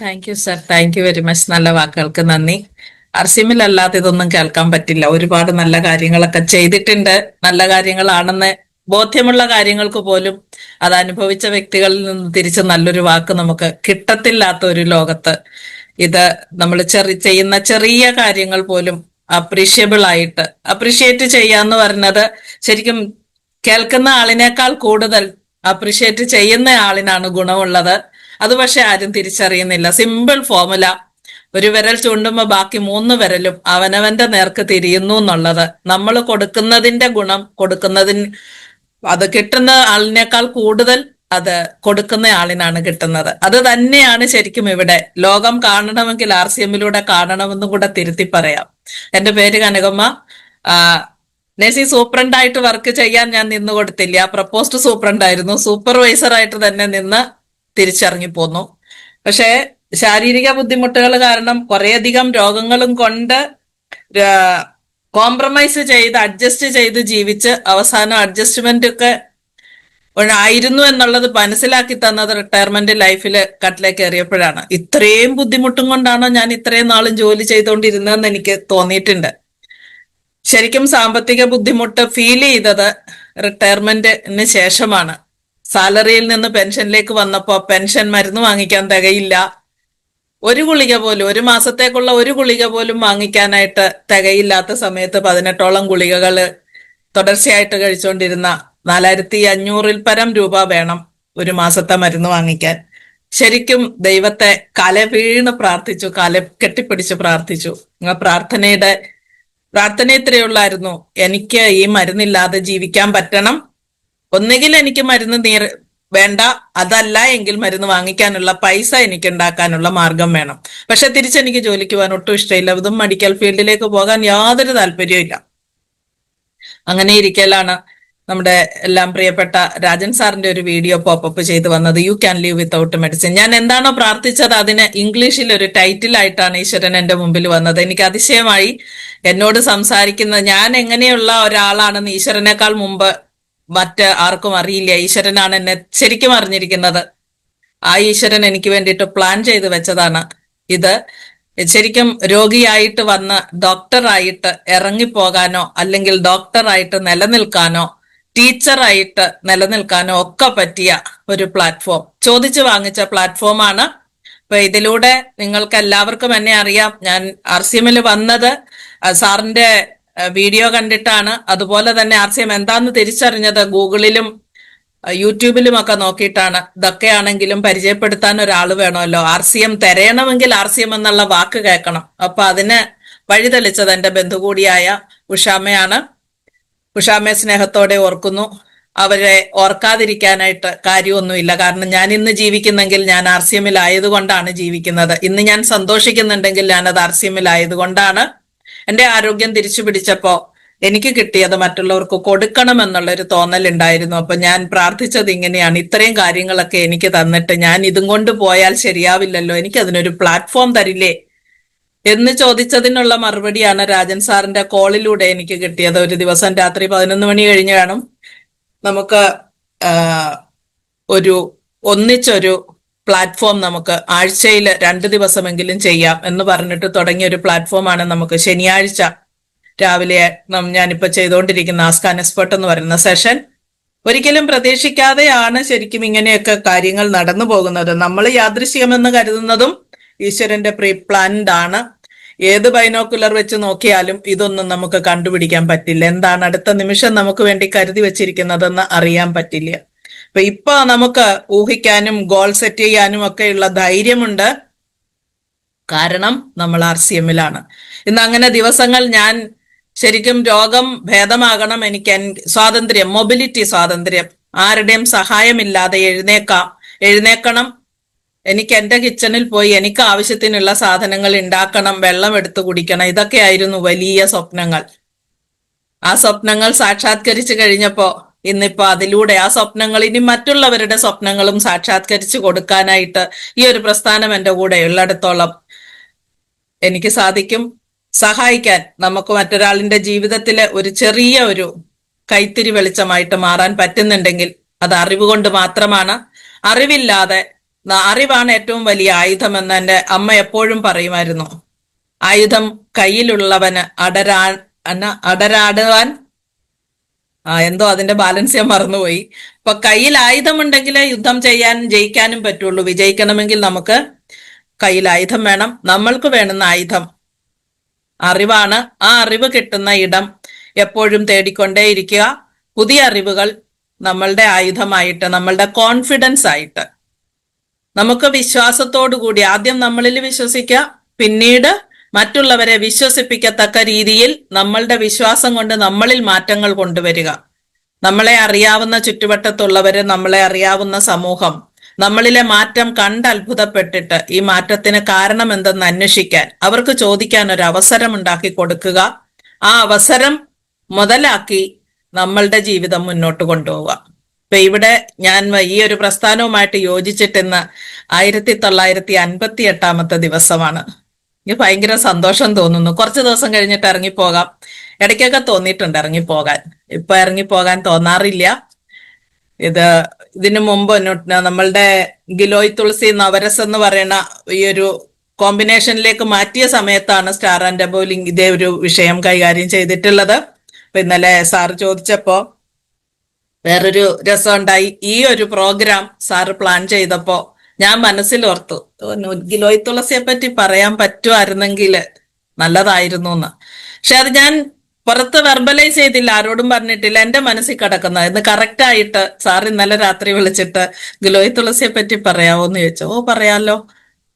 Thank you sir, thank you very much. നല്ല വാക്കുകൾക്ക് നന്ദി. അർസിമിലല്ലാതെ ഇതൊന്നും കേൾക്കാൻ പറ്റില്ല. ഒരുപാട് നല്ല കാര്യങ്ങളൊക്കെ ചെയ്തിട്ടുണ്ട്. നല്ല കാര്യങ്ങളാണെന്ന് ബോധ്യമുള്ള കാര്യങ്ങൾക്ക് പോലും അത് അനുഭവിച്ച വ്യക്തികളിൽ നിന്ന് തിരിച്ച് നല്ലൊരു വാക്ക് നമുക്ക് കിട്ടത്തില്ലാത്ത ഒരു ലോകത്ത് ഇത് നമ്മൾ ചെയ്യുന്ന ചെറിയ കാര്യങ്ങൾ പോലും അപ്രീഷ്യബിൾ ആയിട്ട് അപ്രീഷിയേറ്റ് ചെയ്യാന്ന് പറഞ്ഞത് ശരിക്കും കേൾക്കുന്ന ആളിനേക്കാൾ കൂടുതൽ അപ്രീഷിയേറ്റ് ചെയ്യുന്ന ആളിനാണ് ഗുണമുള്ളത്. അത് പക്ഷെ ആരും തിരിച്ചറിയുന്നില്ല. സിമ്പിൾ ഫോമുല, ഒരു വിരൽ ചൂണ്ടുമ്പോ ബാക്കി മൂന്ന് വിരലും അവനവന്റെ നേർക്ക് തിരിയുന്നു എന്നുള്ളത്. നമ്മൾ കൊടുക്കുന്നതിന്റെ ഗുണം അത് കിട്ടുന്ന ആളിനേക്കാൾ കൂടുതൽ അത് കൊടുക്കുന്ന ആളിനാണ് കിട്ടുന്നത്. അത് തന്നെയാണ് ശരിക്കും ഇവിടെ ലോകം കാണണമെങ്കിൽ RCMലൂടെ കാണണമെന്നും കൂടെ തിരുത്തി പറയാം. എന്റെ പേര് കനകമ്മ. നഴ്സിംഗ് സൂപ്രണ്ടായിട്ട് വർക്ക് ചെയ്യാൻ ഞാൻ നിന്ന് കൊടുത്തില്ല. പ്രപ്പോസ്റ്റ് സൂപ്രണ്ടായിരുന്നു. സൂപ്പർവൈസറായിട്ട് തന്നെ നിന്ന് തിരിച്ചിറങ്ങി പോന്നു. പക്ഷേ ശാരീരിക ബുദ്ധിമുട്ടുകൾ കാരണം കുറേയധികം രോഗങ്ങളും കൊണ്ട് കോംപ്രമൈസ് ചെയ്ത് അഡ്ജസ്റ്റ് ചെയ്ത് ജീവിച്ച് അവസാനം അഡ്ജസ്റ്റ്മെന്റ് ഒക്കെ ആയിരുന്നു എന്നുള്ളത് മനസ്സിലാക്കി തന്നത് റിട്ടയർമെന്റ് ലൈഫിൽ കട്ടിലേക്ക് കയറിയപ്പോഴാണ്. ഇത്രയും ബുദ്ധിമുട്ടും കൊണ്ടാണോ ഞാൻ ഇത്രയും നാളും ജോലി ചെയ്തുകൊണ്ടിരുന്നതെന്ന് എനിക്ക് തോന്നിയിട്ടുണ്ട്. ശരിക്കും സാമ്പത്തിക ബുദ്ധിമുട്ട് ഫീൽ ചെയ്തത് റിട്ടയർമെന്റിന് ശേഷമാണ്. സാലറിയിൽ നിന്ന് പെൻഷനിലേക്ക് വന്നപ്പോ പെൻഷൻ മരുന്ന് വാങ്ങിക്കാൻ തികയില്ല. ഒരു ഗുളിക പോലും, ഒരു മാസത്തേക്കുള്ള ഒരു ഗുളിക പോലും വാങ്ങിക്കാനായിട്ട് തികയില്ലാത്ത സമയത്ത് 18ഓളം ഗുളികകൾ തുടർച്ചയായിട്ട് കഴിച്ചുകൊണ്ടിരുന്ന 4500 പരം രൂപ വേണം ഒരു മാസത്തെ മരുന്ന് വാങ്ങിക്കാൻ. ശരിക്കും ദൈവത്തെ വീണ് പ്രാർത്ഥിച്ചു, കെട്ടിപ്പിടിച്ച് പ്രാർത്ഥിച്ചു. പ്രാർത്ഥന ഇത്രയുള്ളായിരുന്നു, എനിക്ക് ഈ മരുന്നില്ലാതെ ജീവിക്കാൻ പറ്റണം. ഒന്നുകിൽ എനിക്ക് മരുന്ന് വേണ്ട, അതല്ല എങ്കിൽ മരുന്ന് വാങ്ങിക്കാനുള്ള പൈസ എനിക്ക് ഉണ്ടാക്കാനുള്ള മാർഗം വേണം. പക്ഷെ തിരിച്ചെനിക്ക് ജോലിക്ക് പോകാൻ ഒട്ടും ഇഷ്ടമില്ല. ഇതും മെഡിക്കൽ ഫീൽഡിലേക്ക് പോകാൻ യാതൊരു താല്പര്യവും. അങ്ങനെ ഇരിക്കലാണ് നമ്മുടെ എല്ലാം പ്രിയപ്പെട്ട രാജൻ സാറിന്റെ ഒരു വീഡിയോ പോപ്പപ്പ് ചെയ്ത് വന്നത്, you can leave without medicine. ഞാൻ എന്താണോ പ്രാർത്ഥിച്ചത് അതിന് ഇംഗ്ലീഷിൽ ഒരു ടൈറ്റിലായിട്ടാണ് ഈശ്വരൻ എന്റെ മുമ്പിൽ വന്നത്. എനിക്ക് അതിശയമായി. എന്നോട് സംസാരിക്കുന്നത് ഞാൻ എങ്ങനെയുള്ള ഒരാളാണെന്ന് ഈശ്വരനേക്കാൾ മുമ്പ് ആർക്കും അറിയില്ല. ഈശ്വരനാണ് എന്നെ ശരിക്കും അറിഞ്ഞിരിക്കുന്നത്. ആ ഈശ്വരൻ എനിക്ക് വേണ്ടിയിട്ട് പ്ലാൻ ചെയ്ത് വെച്ചതാണ് ഇത്. ശരിക്കും രോഗിയായിട്ട് വന്ന് ഡോക്ടറായിട്ട് ഇറങ്ങിപ്പോകാനോ അല്ലെങ്കിൽ ഡോക്ടറായിട്ട് നിലനിൽക്കാനോ ടീച്ചറായിട്ട് നിലനിൽക്കാനോ ഒക്കെ പറ്റിയ ഒരു പ്ലാറ്റ്ഫോം, ചോദിച്ചു വാങ്ങിച്ച പ്ലാറ്റ്ഫോമാണ്. അപ്പൊ ഇതിലൂടെ നിങ്ങൾക്ക് എല്ലാവർക്കും എന്നെ അറിയാം. ഞാൻ RCMൽ വന്നത് സാറിന്റെ വീഡിയോ കണ്ടിട്ടാണ്. അതുപോലെ തന്നെ RCM എന്താന്ന് തിരിച്ചറിഞ്ഞത് ഗൂഗിളിലും യൂട്യൂബിലും ഒക്കെ നോക്കിയിട്ടാണ്. ഇതൊക്കെയാണെങ്കിലും പരിചയപ്പെടുത്താൻ ഒരാൾ വേണമല്ലോ. RCM തിരയണമെങ്കിൽ RCM എന്നുള്ള വാക്ക് കേൾക്കണം. അപ്പൊ അതിന് വഴിതെളിച്ചത് എന്റെ ബന്ധു കൂടിയായ ഉഷാമ്മയാണ്. ഉഷാമ്മയെ സ്നേഹത്തോടെ ഓർക്കുന്നു. അവരെ ഓർക്കാതിരിക്കാനായിട്ട് കാര്യമൊന്നുമില്ല. കാരണം ഞാൻ ഇന്ന് ജീവിക്കുന്നെങ്കിൽ ഞാൻ RCMൽ ആയതുകൊണ്ടാണ് ജീവിക്കുന്നത്. ഇന്ന് ഞാൻ സന്തോഷിക്കുന്നുണ്ടെങ്കിൽ ഞാനത് RCMൽ ആയതുകൊണ്ടാണ്. എന്റെ ആരോഗ്യം തിരിച്ചു പിടിച്ചപ്പോ എനിക്ക് കിട്ടിയത് മറ്റുള്ളവർക്ക് കൊടുക്കണം എന്നുള്ളൊരു തോന്നലുണ്ടായിരുന്നു. അപ്പൊ ഞാൻ പ്രാർത്ഥിച്ചത് ഇങ്ങനെയാണ്, ഇത്രയും കാര്യങ്ങളൊക്കെ എനിക്ക് തന്നിട്ട് ഞാൻ ഇതും കൊണ്ട് പോയാൽ ശരിയാവില്ലല്ലോ, എനിക്ക് അതിനൊരു പ്ലാറ്റ്ഫോം തരില്ലേ എന്ന് ചോദിച്ചതിനുള്ള മറുപടിയാണ് രാജൻ സാറിന്റെ കോളിലൂടെ എനിക്ക് കിട്ടിയത്. ഒരു ദിവസം രാത്രി 11 മണി കഴിഞ്ഞ് വേണം നമുക്ക് ഒന്നിച്ചൊരു പ്ലാറ്റ്ഫോം നമുക്ക് ആഴ്ചയിൽ 2 ദിവസമെങ്കിലും ചെയ്യാം എന്ന് പറഞ്ഞിട്ട് തുടങ്ങിയ ഒരു പ്ലാറ്റ്ഫോമാണ് നമുക്ക് ശനിയാഴ്ച രാവിലെ ഞാനിപ്പോ ചെയ്തുകൊണ്ടിരിക്കുന്ന ആസ്ക് ആൻ എക്സ്പെർട്ട് എന്ന് പറയുന്ന സെഷൻ. ഒരിക്കലും പ്രതീക്ഷിക്കാതെയാണ് ശരിക്കും ഇങ്ങനെയൊക്കെ കാര്യങ്ങൾ നടന്നു പോകുന്നത്. നമ്മൾ യാദൃശ്യമെന്ന് കരുതുന്നതും ഈശ്വരന്റെ പ്രീ പ്ലാൻഡ് ആണ്. ഏത് ബൈനോക്കുലർ വെച്ച് നോക്കിയാലും ഇതൊന്നും നമുക്ക് കണ്ടുപിടിക്കാൻ പറ്റില്ല. എന്താണ് അടുത്ത നിമിഷം നമുക്ക് വേണ്ടി കരുതി വെച്ചിരിക്കുന്നതെന്ന് അറിയാൻ പറ്റില്ല. ഇപ്പൊ നമുക്ക് ഊഹിക്കാനും ഗോൾ സെറ്റ് ചെയ്യാനും ഒക്കെയുള്ള ധൈര്യമുണ്ട്. കാരണം നമ്മൾ RCMലാണ്. ഇന്ന് അങ്ങനെ ദിവസങ്ങൾ ഞാൻ ശരിക്കും രോഗം ഭേദമാകണം, എനിക്ക് സ്വാതന്ത്ര്യം, മൊബിലിറ്റി സ്വാതന്ത്ര്യം, ആരുടെയും സഹായമില്ലാതെ എഴുന്നേക്കണം, എനിക്ക് എന്റെ കിച്ചണിൽ പോയി എനിക്ക് ആവശ്യത്തിനുള്ള സാധനങ്ങൾ ഉണ്ടാക്കണം, വെള്ളം എടുത്തു കുടിക്കണം. ഇതൊക്കെയായിരുന്നു വലിയ സ്വപ്നങ്ങൾ. ആ സ്വപ്നങ്ങൾ സാക്ഷാത്കരിച്ചു കഴിഞ്ഞപ്പോ ഇന്നിപ്പോ അതിലൂടെ ആ സ്വപ്നങ്ങൾ ഇനി മറ്റുള്ളവരുടെ സ്വപ്നങ്ങളും സാക്ഷാത്കരിച്ചു കൊടുക്കാനായിട്ട് ഈ ഒരു പ്രസ്ഥാനം എന്റെ കൂടെ ഉള്ളിടത്തോളം എനിക്ക് സാധിക്കും. സഹായിക്കാൻ നമുക്ക് മറ്റൊരാളിന്റെ ജീവിതത്തിലെ ഒരു ചെറിയ ഒരു കൈത്തിരി വെളിച്ചമായിട്ട് മാറാൻ പറ്റുന്നുണ്ടെങ്കിൽ അത് അറിവ് കൊണ്ട് മാത്രമാണ്. അറിവില്ലാതെ അറിവാണ് ഏറ്റവും വലിയ ആയുധം എന്ന് എൻ്റെ അമ്മ എപ്പോഴും പറയുമായിരുന്നു. ആയുധം കയ്യിലുള്ളവന് അടരാടുവാൻ എന്തോ അതിന്റെ ബാലൻസ് ഞാൻ മറന്നുപോയി. അപ്പൊ കയ്യിൽ ആയുധമുണ്ടെങ്കിലേ യുദ്ധം ജയിക്കാനും പറ്റുള്ളൂ. വിജയിക്കണമെങ്കിൽ നമുക്ക് കയ്യിൽ ആയുധം വേണം. നമ്മൾക്ക് വേണ്ടുന്ന ആയുധം അറിവാണ്. ആ അറിവ് കിട്ടുന്ന ഇടം എപ്പോഴും തേടിക്കൊണ്ടേയിരിക്കുക. പുതിയ അറിവുകൾ നമ്മളുടെ ആയുധമായിട്ട്, നമ്മളുടെ കോൺഫിഡൻസ് ആയിട്ട്, നമുക്ക് വിശ്വാസത്തോടു കൂടി ആദ്യം നമ്മളിൽ വിശ്വസിക്കുക, പിന്നീട് മറ്റുള്ളവരെ വിശ്വസിപ്പിക്കത്തക്ക രീതിയിൽ നമ്മളുടെ വിശ്വാസം കൊണ്ട് നമ്മളിൽ മാറ്റങ്ങൾ കൊണ്ടുവരിക. നമ്മളെ അറിയാവുന്ന ചുറ്റുവട്ടത്തുള്ളവര്, നമ്മളെ അറിയാവുന്ന സമൂഹം നമ്മളിലെ മാറ്റം കണ്ട് അത്ഭുതപ്പെട്ടിട്ട് ഈ മാറ്റത്തിന് കാരണം എന്തെന്ന് അന്വേഷിക്കാൻ അവർക്ക് ചോദിക്കാൻ ഒരു അവസരം ഉണ്ടാക്കി കൊടുക്കുക. ആ അവസരം മുതലാക്കി നമ്മളുടെ ജീവിതം മുന്നോട്ട് കൊണ്ടുപോവുക. ഇപ്പൊ ഇവിടെ ഞാൻ ഈ ഒരു പ്രസ്ഥാനവുമായിട്ട് യോജിച്ചിട്ടിന്ന് 1958 ദിവസമാണ്. എനിക്ക് ഭയങ്കര സന്തോഷം തോന്നുന്നു. കുറച്ച് ദിവസം കഴിഞ്ഞിട്ട് ഇറങ്ങിപ്പോകാം. ഇടയ്ക്കൊക്കെ തോന്നിയിട്ടുണ്ട് ഇറങ്ങിപ്പോകാൻ. ഇപ്പൊ ഇറങ്ങിപ്പോകാൻ തോന്നാറില്ല. ഇതിനു മുമ്പ് നമ്മളുടെ ഗിലോയ് തുളസി നവരസ് എന്ന് പറയുന്ന ഈ ഒരു കോമ്പിനേഷനിലേക്ക് മാറ്റിയ സമയത്താണ് സ്റ്റാർ ആൻഡ് ബോലിംഗ് ഇതേ ഒരു വിഷയം കൈകാര്യം ചെയ്തിട്ടുള്ളത്. അപ്പൊ ഇന്നലെ സാറ് ചോദിച്ചപ്പോ വേറൊരു രസമുണ്ടായി. ഈ ഒരു പ്രോഗ്രാം സാറ് പ്ലാൻ ചെയ്തപ്പോ ഞാൻ മനസ്സിൽ ഓർത്തു, ഗിലോയ് തുളസിയെ പറ്റി പറയാൻ പറ്റുമായിരുന്നെങ്കിൽ നല്ലതായിരുന്നു എന്ന്. പക്ഷെ അത് ഞാൻ പുറത്ത് വെർബലൈസ് ചെയ്തില്ല, ആരോടും പറഞ്ഞിട്ടില്ല. എന്റെ മനസ്സിൽ കിടക്കുന്ന ഇന്ന് കറക്റ്റ് ആയിട്ട് സാർ ഇന്നലെ രാത്രി വിളിച്ചിട്ട് ഗിലോയ് തുളസിയെ പറ്റി പറയാവോ എന്ന് ചോദിച്ചു. ഓ പറയാലോ,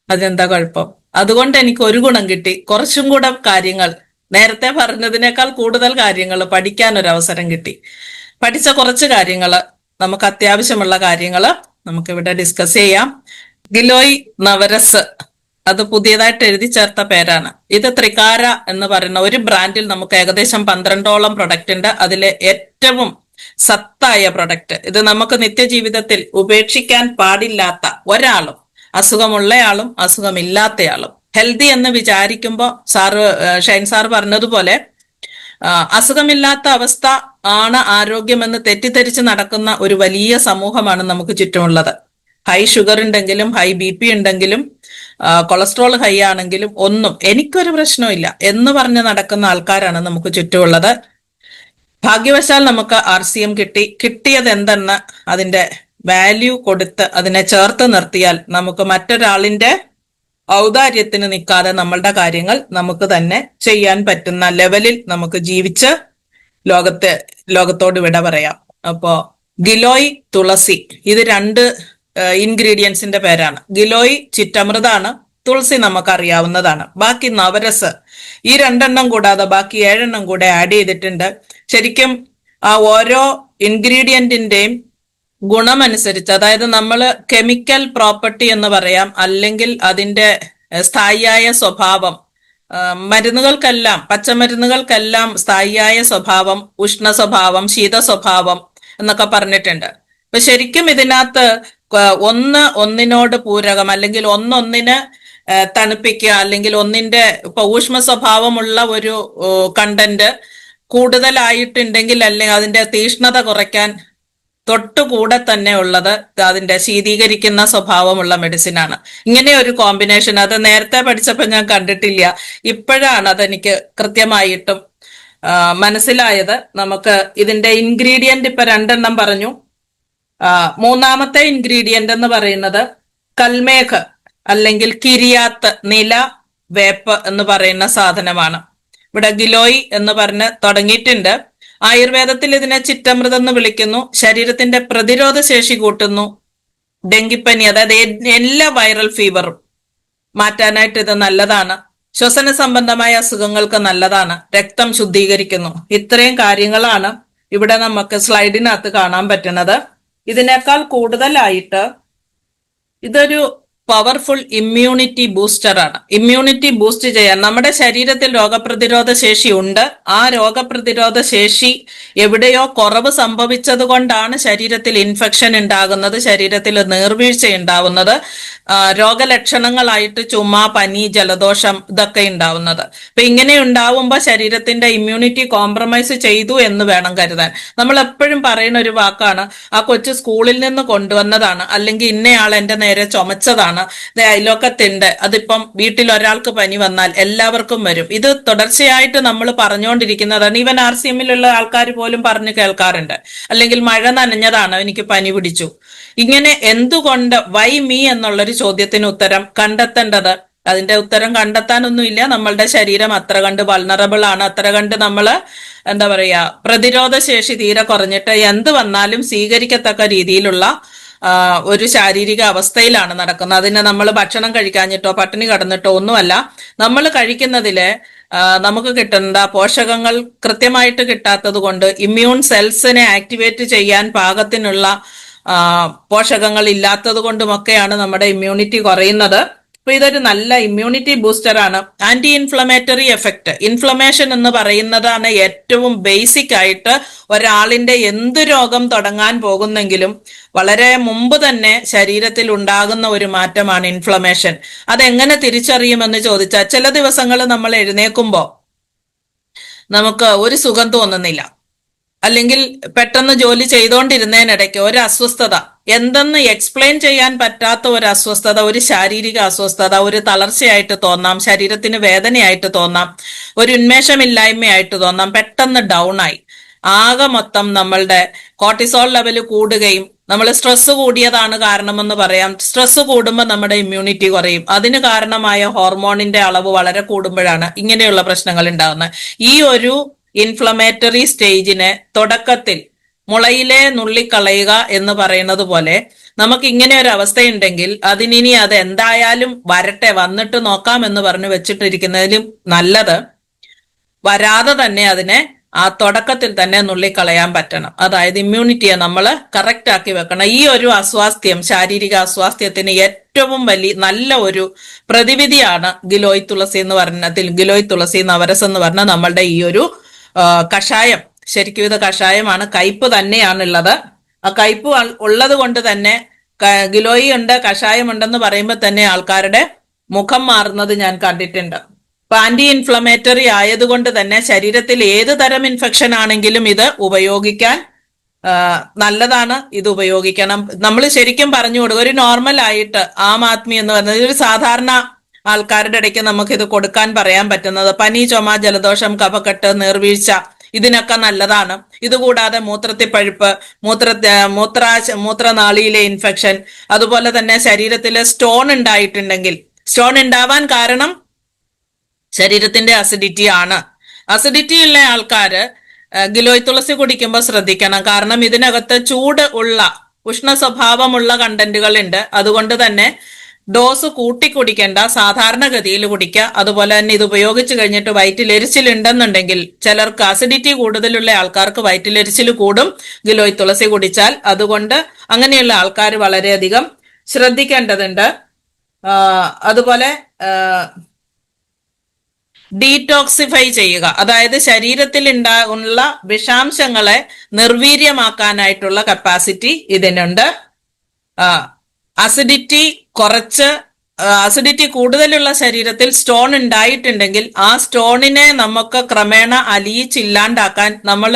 അതെന്താ കുഴപ്പം. അതുകൊണ്ട് എനിക്ക് ഒരു ഗുണം കിട്ടി. കുറച്ചും കൂടെ കാര്യങ്ങൾ, നേരത്തെ പറഞ്ഞതിനേക്കാൾ കൂടുതൽ കാര്യങ്ങൾ പഠിക്കാൻ ഒരു അവസരം കിട്ടി. പഠിച്ച കുറച്ച് കാര്യങ്ങള്, നമുക്ക് അത്യാവശ്യമുള്ള കാര്യങ്ങള് നമുക്കിവിടെ ഡിസ്കസ് ചെയ്യാം. ഗിലോയ് നവരസ് അത് പുതിയതായിട്ട് എഴുതി ചേർത്ത പേരാണ്. ഇത് ത്രികാര എന്ന് പറയുന്ന ഒരു ബ്രാൻഡിൽ നമുക്ക് ഏകദേശം 12ഓളം പ്രൊഡക്റ്റ് ഉണ്ട്. അതിലെ ഏറ്റവും സത്തായ പ്രൊഡക്റ്റ്, ഇത് നമുക്ക് നിത്യജീവിതത്തിൽ ഉപേക്ഷിക്കാൻ പാടില്ലാത്ത ഒരാളും, അസുഖമുള്ളയാളും അസുഖമില്ലാത്തയാളും ഹെൽത്തി എന്ന് വിചാരിക്കുമ്പോൾ ഷൈൻ സാർ പറഞ്ഞതുപോലെ അസുഖമില്ലാത്ത അവസ്ഥ ആണ് ആരോഗ്യമെന്ന് തെറ്റിദ്ധരിച്ച് നടക്കുന്ന ഒരു വലിയ സമൂഹമാണ് നമുക്ക് ചുറ്റുമുള്ളത്. ഹൈ ഷുഗർ ഉണ്ടെങ്കിലും, ഹൈ BP ഉണ്ടെങ്കിലും, കൊളസ്ട്രോൾ ഹൈ ആണെങ്കിലും ഒന്നും എനിക്കൊരു പ്രശ്നമില്ല എന്ന് പറഞ്ഞ് നടക്കുന്ന ആൾക്കാരാണ് നമുക്ക് ചുറ്റുമുള്ളത്. ഭാഗ്യവശാൽ നമുക്ക് RCM കിട്ടിയത് എന്തെന്ന് അതിന്റെ വാല്യൂ കൊടുത്ത് അതിനെ ചേർത്ത് നിർത്തിയാൽ നമുക്ക് മറ്റൊരാളിന്റെ ഔദാര്യത്തിന് നിൽക്കാതെ നമ്മളുടെ കാര്യങ്ങൾ നമുക്ക് തന്നെ ചെയ്യാൻ പറ്റുന്ന ലെവലിൽ നമുക്ക് ജീവിച്ച് ലോകത്തോട് വിട പറയാം. അപ്പോ ഗിലോയ് തുളസി, ഇത് 2 ഇൻഗ്രീഡിയൻസിന്റെ പേരാണ്. ഗിലോയ് ചിറ്റമൃതാണ്, തുളസി നമുക്കറിയാവുന്നതാണ്. ബാക്കി നവരസ്, ഈ 2 കൂടാതെ ബാക്കി 7 കൂടെ ആഡ് ചെയ്തിട്ടുണ്ട്. ശരിക്കും ആ ഓരോ ഇൻഗ്രീഡിയന്റിന്റെയും ഗുണമനുസരിച്ച്, അതായത് നമ്മൾ കെമിക്കൽ പ്രോപ്പർട്ടി എന്ന് പറയാം, അല്ലെങ്കിൽ അതിന്റെ സ്ഥായിയായ സ്വഭാവം, മരുന്നുകൾക്കെല്ലാം, പച്ചമരുന്നുകൾക്കെല്ലാം സ്ഥായിയായ സ്വഭാവം, ഉഷ്ണ സ്വഭാവം, ശീത സ്വഭാവം എന്നൊക്കെ പറഞ്ഞിട്ടുണ്ട്. അപ്പൊ ശരിക്കും ഇതിനകത്ത് ഒന്നിനോട് പൂരകം, അല്ലെങ്കിൽ ഒന്നിനെ തണുപ്പിക്കുക, അല്ലെങ്കിൽ ഒന്നിന്റെ ഇപ്പൊ ഊഷ്മ സ്വഭാവമുള്ള ഒരു കണ്ടന്റ് കൂടുതലായിട്ടുണ്ടെങ്കിൽ, അല്ലെങ്കിൽ അതിന്റെ തീഷ്ണത കുറയ്ക്കാൻ തൊട്ടുകൂടെ തന്നെ ഉള്ളത് അതിന്റെ ശീതീകരിക്കുന്ന സ്വഭാവമുള്ള മെഡിസിനാണ്. ഇങ്ങനെ ഒരു കോമ്പിനേഷൻ അത് നേരത്തെ പഠിച്ചപ്പോൾ ഞാൻ കണ്ടിട്ടില്ല. ഇപ്പോഴാണ് അതെനിക്ക് കൃത്യമായിട്ടും മനസ്സിലായത്. നമുക്ക് ഇതിന്റെ ഇൻഗ്രീഡിയന്റ് ഇപ്പൊ 2 പറഞ്ഞു. മൂന്നാമത്തെ ഇൻഗ്രീഡിയന്റ് എന്ന് പറയുന്നത് കൽമേഘ് അല്ലെങ്കിൽ കിരിയാത്ത്, നില വേപ്പ് എന്ന് പറയുന്ന സാധനമാണ്. ഇവിടെ ഗിലോയ് എന്ന് പറഞ്ഞ് തുടങ്ങിയിട്ടുണ്ട്. ആയുർവേദത്തിൽ ഇതിനെ ചിറ്റമൃതം എന്ന് വിളിക്കുന്നു. ശരീരത്തിന്റെ പ്രതിരോധ ശേഷി കൂട്ടുന്നു. ഡെങ്കിപ്പനി, അതായത് എല്ലാ വൈറൽ ഫീവറും മാറ്റാനായിട്ട് ഇത് നല്ലതാണ്. ശ്വസന സംബന്ധമായ അസുഖങ്ങൾക്ക് നല്ലതാണ്. രക്തം ശുദ്ധീകരിക്കുന്നു. ഇത്രയും കാര്യങ്ങളാണ് ഇവിടെ നമുക്ക് സ്ലൈഡിനകത്ത് കാണാൻ പറ്റുന്നത്. ഇതിനേക്കാൾ കൂടുതലായിട്ട് ഇതൊരു പവർഫുൾ ഇമ്മ്യൂണിറ്റി ബൂസ്റ്റർ ആണ്. ഇമ്മ്യൂണിറ്റി ബൂസ്റ്റ് ചെയ്യാൻ നമ്മുടെ ശരീരത്തിൽ രോഗപ്രതിരോധ ശേഷി ഉണ്ട്. ആ രോഗപ്രതിരോധ ശേഷി എവിടെയോ കുറവ് സംഭവിച്ചത് കൊണ്ടാണ് ശരീരത്തിൽ ഇൻഫെക്ഷൻ ഉണ്ടാകുന്നത്, ശരീരത്തിൽ നീർവീഴ്ച ഉണ്ടാവുന്നത്, രോഗലക്ഷണങ്ങളായിട്ട് ചുമ, പനി, ജലദോഷം ഇതൊക്കെ ഉണ്ടാവുന്നത്. അപ്പൊ ഇങ്ങനെ ഉണ്ടാവുമ്പോൾ ശരീരത്തിന്റെ ഇമ്മ്യൂണിറ്റി കോംപ്രമൈസ് ചെയ്തു എന്ന് വേണം കരുതാൻ. നമ്മൾ എപ്പോഴും പറയുന്ന ഒരു വാക്കാണ്, ആ കൊച്ചു സ്കൂളിൽ നിന്ന് കൊണ്ടുവന്നതാണ്, അല്ലെങ്കിൽ ഇന്നയാൾ എന്റെ നേരെ ചുമച്ചതാണ്, അയലോക്കത്തുണ്ട്, അതിപ്പം വീട്ടിൽ ഒരാൾക്ക് പനി വന്നാൽ എല്ലാവർക്കും വരും. ഇത് തുടർച്ചയായിട്ട് നമ്മൾ പറഞ്ഞുകൊണ്ടിരിക്കുന്നതാണ്. ഈവൻ RCMലുള്ള ആൾക്കാർ പോലും പറഞ്ഞു കേൾക്കാറുണ്ട്. അല്ലെങ്കിൽ മഴ നനഞ്ഞതാണ്, എനിക്ക് പനി പിടിച്ചു. ഇങ്ങനെ എന്തുകൊണ്ട്, വൈ മീ എന്നുള്ളൊരു ചോദ്യത്തിന് ഉത്തരം കണ്ടെത്തേണ്ടത്. അതിന്റെ ഉത്തരം കണ്ടെത്താനൊന്നുമില്ല. നമ്മളുടെ ശരീരം അത്ര കണ്ട് വൾണറബിൾ ആണ്, അത്ര കണ്ട് നമ്മള് എന്താ പറയാ, പ്രതിരോധ ശേഷി തീരെ കുറഞ്ഞിട്ട് എന്ത് വന്നാലും സ്വീകരിക്കത്തക്ക രീതിയിലുള്ള ഒരു ശാരീരിക അവസ്ഥയിലാണ് നടക്കുന്നത്. അതിനെ നമ്മൾ ഭക്ഷണം കഴിക്കാഞ്ഞിട്ടോ പട്ടിണി കിടന്നിട്ടോ ഒന്നുമല്ല. നമ്മൾ കഴിക്കുന്നതില് നമുക്ക് കിട്ടുന്ന പോഷകങ്ങൾ കൃത്യമായിട്ട് കിട്ടാത്തത് കൊണ്ട്, ഇമ്മ്യൂൺ സെൽസിനെ ആക്ടിവേറ്റ് ചെയ്യാൻ പാകത്തിനുള്ള പോഷകങ്ങൾ ഇല്ലാത്തത് കൊണ്ടുമൊക്കെയാണ് നമ്മുടെ ഇമ്മ്യൂണിറ്റി കുറയുന്നത്. അപ്പൊ ഇതൊരു നല്ല ഇമ്മ്യൂണിറ്റി ബൂസ്റ്റർ ആണ്. ആന്റി ഇൻഫ്ലമേറ്ററി എഫക്റ്റ്, ഇൻഫ്ലമേഷൻ എന്ന് പറയുന്നതാണ് ഏറ്റവും ബേസിക് ആയിട്ട് ഒരാളിന്റെ എന്ത് രോഗം തുടങ്ങാൻ പോകുന്നെങ്കിലും വളരെ മുമ്പ് തന്നെ ശരീരത്തിൽ ഉണ്ടാകുന്ന ഒരു മാറ്റമാണ് ഇൻഫ്ലമേഷൻ. അതെങ്ങനെ തിരിച്ചറിയുമെന്ന് ചോദിച്ചാൽ, ചില ദിവസങ്ങൾ നമ്മൾ എഴുന്നേൽക്കുമ്പോൾ നമുക്ക് ഒരു സുഖം തോന്നുന്നില്ല, അല്ലെങ്കിൽ പെട്ടെന്ന് ജോലി ചെയ്തുകൊണ്ടിരുന്നതിനിടയ്ക്ക് ഒരു അസ്വസ്ഥത, എന്തെന്ന് എക്സ്പ്ലെയിൻ ചെയ്യാൻ പറ്റാത്ത ഒരു അസ്വസ്ഥത, ഒരു ശാരീരിക അസ്വസ്ഥത, ഒരു തളർച്ചയായിട്ട് തോന്നാം, ശരീരത്തിന് വേദനയായിട്ട് തോന്നാം, ഒരു ഉന്മേഷമില്ലായ്മയായിട്ട് തോന്നാം, പെട്ടെന്ന് ഡൗൺ ആയി, ആകെ മൊത്തം നമ്മളുടെ കോർട്ടിസോൾ ലെവൽ കൂടുകയും, നമ്മൾ സ്ട്രെസ് കൂടിയതാണ് കാരണമെന്ന് പറയാം. സ്ട്രെസ് കൂടുമ്പോൾ നമ്മുടെ ഇമ്മ്യൂണിറ്റി കുറയും. അതിന് കാരണമായ ഹോർമോണിന്റെ അളവ് വളരെ കൂടുമ്പോഴാണ് ഇങ്ങനെയുള്ള പ്രശ്നങ്ങൾ ഉണ്ടാകുന്നത്. ഈ ഒരു ഇൻഫ്ലമേറ്ററി സ്റ്റേജിനെ തുടക്കത്തിൽ മുളയിലെ നുള്ളിക്കളയുക എന്ന് പറയുന്നത് പോലെ, നമുക്ക് ഇങ്ങനെ ഒരു അവസ്ഥയുണ്ടെങ്കിൽ അതിനി അത് എന്തായാലും വരട്ടെ, വന്നിട്ട് നോക്കാം എന്ന് പറഞ്ഞു വെച്ചിട്ടിരിക്കുന്നതിലും നല്ലത് വരാതെ തന്നെ അതിനെ ആ തുടക്കത്തിൽ തന്നെ നുള്ളിക്കളയാൻ പറ്റണം. അതായത് ഇമ്മ്യൂണിറ്റിയെ നമ്മൾ കറക്റ്റ് ആക്കി വെക്കണം. ഈ ഒരു അസ്വാസ്ഥ്യം, ശാരീരിക അസ്വാസ്ഥ്യത്തിന് ഏറ്റവും വലിയ നല്ല ഒരു പ്രതിവിധിയാണ് ഗിലോയ് തുളസി എന്ന് പറഞ്ഞതിൽ, ഗിലോയ് തുളസി നവരസ് എന്ന് പറഞ്ഞ നമ്മളുടെ ഈ ഒരു കഷായം. ശരിക്കും ഇത് കഷായമാണ്, കയ്പ് തന്നെയാണുള്ളത്. ആ കയ്പ് ഉള്ളത് കൊണ്ട് തന്നെ ഗിലോയി ഉണ്ട്, കഷായം ഉണ്ടെന്ന് പറയുമ്പോൾ തന്നെ ആൾക്കാരുടെ മുഖം മാറുന്നത് ഞാൻ കണ്ടിട്ടുണ്ട്. അപ്പൊ ആന്റി ഇൻഫ്ലമേറ്ററി ആയതുകൊണ്ട് തന്നെ ശരീരത്തിൽ ഏത് തരം ഇൻഫെക്ഷൻ ആണെങ്കിലും ഇത് ഉപയോഗിക്കാൻ നല്ലതാണ്. ഇത് ഉപയോഗിക്കണം. നമ്മൾ ശരിക്കും പറഞ്ഞു കൊടുക്കുക. ഒരു നോർമൽ ആയിട്ട് ആം ആദ്മി എന്ന് പറയുന്നത് ഒരു സാധാരണ ആൾക്കാരുടെ ഇടയ്ക്ക് നമുക്ക് ഇത് കൊടുക്കാൻ പറയാൻ പറ്റുന്നത് പനി, ചുമ, ജലദോഷം, കഫക്കെട്ട്, നീർവീഴ്ച, ഇതിനൊക്കെ നല്ലതാണ്. ഇതുകൂടാതെ മൂത്രത്തിൽ പഴുപ്പ്, മൂത്രനാളിയിലെ ഇൻഫെക്ഷൻ, അതുപോലെ തന്നെ ശരീരത്തിൽ സ്റ്റോൺ ഉണ്ടായിട്ടുണ്ടെങ്കിൽ, സ്റ്റോൺ ഉണ്ടാവാൻ കാരണം ശരീരത്തിന്റെ അസിഡിറ്റി ആണ്. അസിഡിറ്റി ഉള്ള ആൾക്കാര് ഗിലോയ് തുളസി കുടിക്കുമ്പോൾ ശ്രദ്ധിക്കണം. കാരണം ഇതിനകത്ത് ചൂട് ഉള്ള, ഉഷ്ണ സ്വഭാവമുള്ള കണ്ടന്റുകൾ ഉണ്ട്. അതുകൊണ്ട് തന്നെ ഡോസ് കൂട്ടി കുടിക്കേണ്ട, സാധാരണഗതിയിൽ കുടിക്കുക. അതുപോലെ തന്നെ ഇത് ഉപയോഗിച്ച് കഴിഞ്ഞിട്ട് വയറ്റിലെരിച്ചിലുണ്ടെന്നുണ്ടെങ്കിൽ, ചിലർക്ക് അസിഡിറ്റി കൂടുതലുള്ള ആൾക്കാർക്ക് വയറ്റിലെരിച്ചിൽ കൂടും ഗിലോയ് തുളസി കുടിച്ചാൽ. അതുകൊണ്ട് അങ്ങനെയുള്ള ആൾക്കാർ വളരെയധികം ശ്രദ്ധിക്കേണ്ടതുണ്ട്. അതുപോലെ ഡീടോക്സിഫൈ ചെയ്യുക, അതായത് ശരീരത്തിൽ ഉള്ള വിഷാംശങ്ങളെ നിർവീര്യമാക്കാനായിട്ടുള്ള കപ്പാസിറ്റി ഇതിനുണ്ട്. അസിഡിറ്റി കൂടുതലുള്ള ശരീരത്തിൽ സ്റ്റോൺ ഉണ്ടായിട്ടുണ്ടെങ്കിൽ ആ സ്റ്റോണിനെ നമുക്ക് ക്രമേണ അലിയിച്ചില്ലാണ്ടാക്കാൻ നമ്മൾ